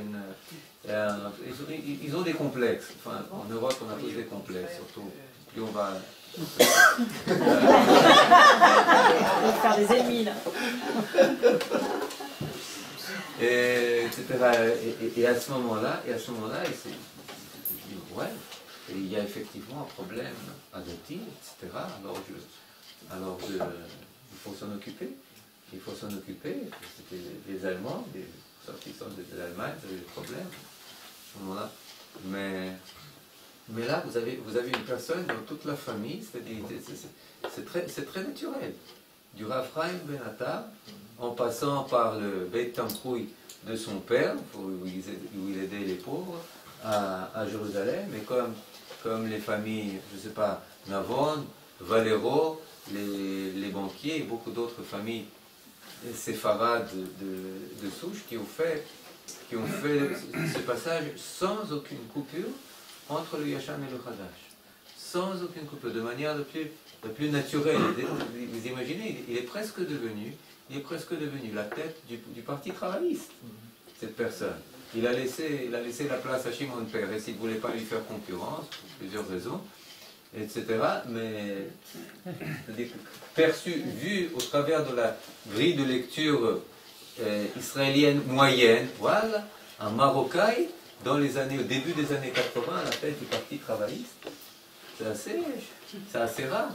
ils ont des complexes. Enfin, en Europe, on a tous des complexes, surtout. Puis on va faire des ennemis là. Etc. Et à ce moment-là, il il y a effectivement un problème adoptif, etc. Alors il faut s'en occuper. Il faut s'en occuper. C'était les Allemands, les sortissants de l'Allemagne, ils avaient des problèmes à ce moment-là. Mais là, vous avez une personne dans toute la famille, c'est très naturel. Du Rav Chaim Ben Atta, en passant par le Beit Tamchoui de son père, où il aidait les pauvres, à Jérusalem, et comme les familles, je ne sais pas, Navon, Valero, les banquiers et beaucoup d'autres familles séfarades de souche qui ont fait ce passage sans aucune coupure entre le Yashan et le Hadash. Sans aucune coupure, de manière la plus naturelle. Vous imaginez, il est presque devenu la tête du parti travailliste, cette personne. Il a laissé la place à Shimon Peres, il ne voulait pas lui faire concurrence, pour plusieurs raisons, etc. Mais vu au travers de la grille de lecture israélienne moyenne, voilà, un Marocain, au début des années 80, à la tête du parti travailliste. C'est assez rare.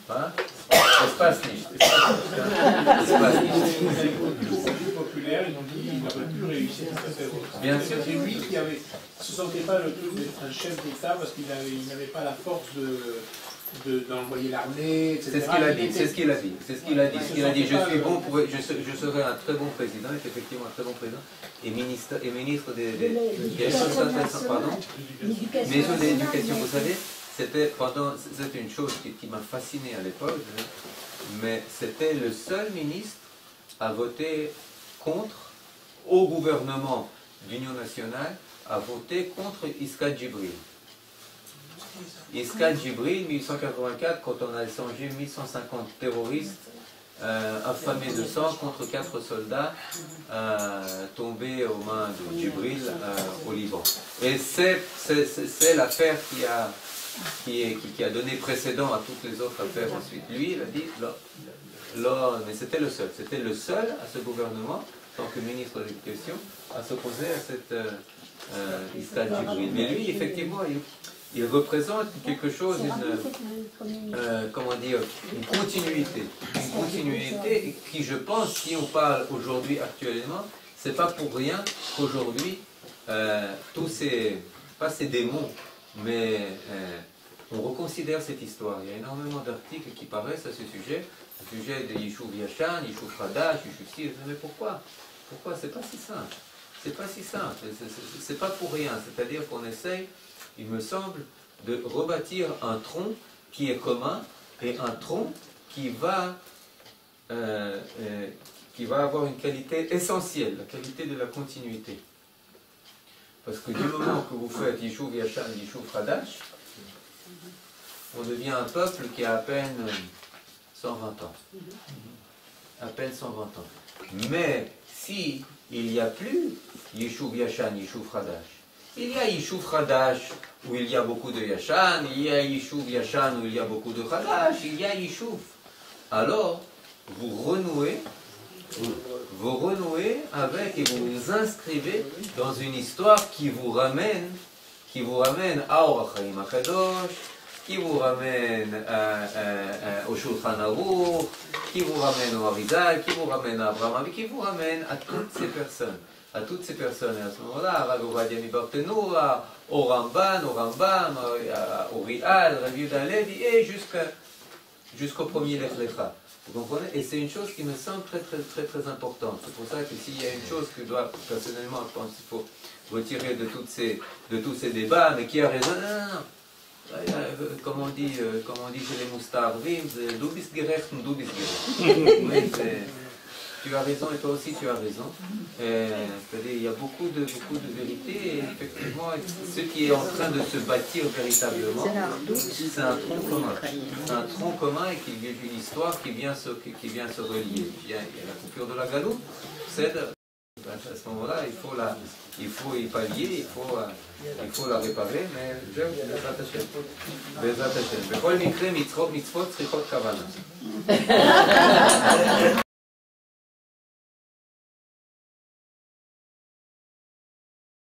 Hein? Ça se passe nicht. Les plus populaires, ils ont dit qu'il n'aurait pu réussir tout à fait. Bien sûr. C'est lui qui ne se sentait pas le truc d'être un chef d'État parce qu'il n'avait pas la force d'envoyer l'armée, etc. C'est ce qu'il a dit. Je suis bon, je serai un très bon président, et effectivement un très bon président, et ministre de l'éducation. Vous savez, c'était une chose qui m'a fasciné à l'époque, mais c'était le seul ministre à voter au gouvernement d'Union nationale, à voter contre Iska Djibril. Iska Djibril, 1884, quand on a échangé 1150 terroristes affamés de sang contre 4 soldats tombés aux mains de Djibril au Liban. Et c'est l'affaire qui a donné précédent à toutes les autres affaires ensuite. Lui, il a dit, mais c'était le seul à ce gouvernement, en tant que ministre de l'Éducation, à s'opposer à cette Iska Djibril. Mais lui, effectivement, il représente quelque chose comment dire, une continuité qui, je pense, si on parle aujourd'hui actuellement, c'est pas pour rien qu'aujourd'hui tous ces, pas ces démons, mais on reconsidère cette histoire. Il y a énormément d'articles qui paraissent à ce sujet de Yishuv Yashan, Yishuv Hadash, Yishuv Si. Mais pourquoi? Pourquoi? C'est pas si simple. C'est pas si simple. C'est pas pour rien. C'est-à-dire qu'on essaye, il me semble, de rebâtir un tronc qui est commun et un tronc qui va avoir une qualité essentielle, la qualité de la continuité. Parce que du moment que vous faites Yishuv Yashan, Yishuv Hadash, on devient un peuple qui a à peine 120 ans. À peine 120 ans. Mais si il n'y a plus Yishuv Yashan, Yishuv Hadash, il y a Yishuv Hadash où il y a beaucoup de Yashan, il y a Yishuv Yashan où il y a beaucoup de Hadash, il y a Yishuv. Alors, vous renouez avec et vous vous inscrivez dans une histoire qui vous ramène à Orach Chaim HaKadosh, qui vous ramène au Shulchan Aruch, qui vous ramène au Arizal, qui vous ramène à Abraham, qui vous ramène à toutes ces personnes. À toutes ces personnes. Et à ce moment-là, à Rav Ovadia Mibarteno, au Rambam, au Rial, Rav Yehuda Halevi, et jusqu'au premier Lech Lecha. Vous comprenez? Et c'est une chose qui me semble très très très très importante. C'est pour ça que s'il y a une chose que je dois, personnellement, je pense qu'il faut retirer de tous ces débats, mais qui a raison, comme on dit chez les Moustarvim, c'est du bist gerecht und du bist gerecht. Tu as raison et toi aussi tu as raison. C'est-à-dire il y a beaucoup de vérité et effectivement ce qui est en train de se bâtir véritablement, c'est un tronc commun. C'est un tronc commun et qu'il y a une histoire qui vient se relier. Il y a la coupure de la galoute, c'est à ce moment-là, il faut y pallier, il faut la réparer, mais זהו, בעזרת השם. בעזרת השם. בכל מקרה, מצוות צריכות כוונה.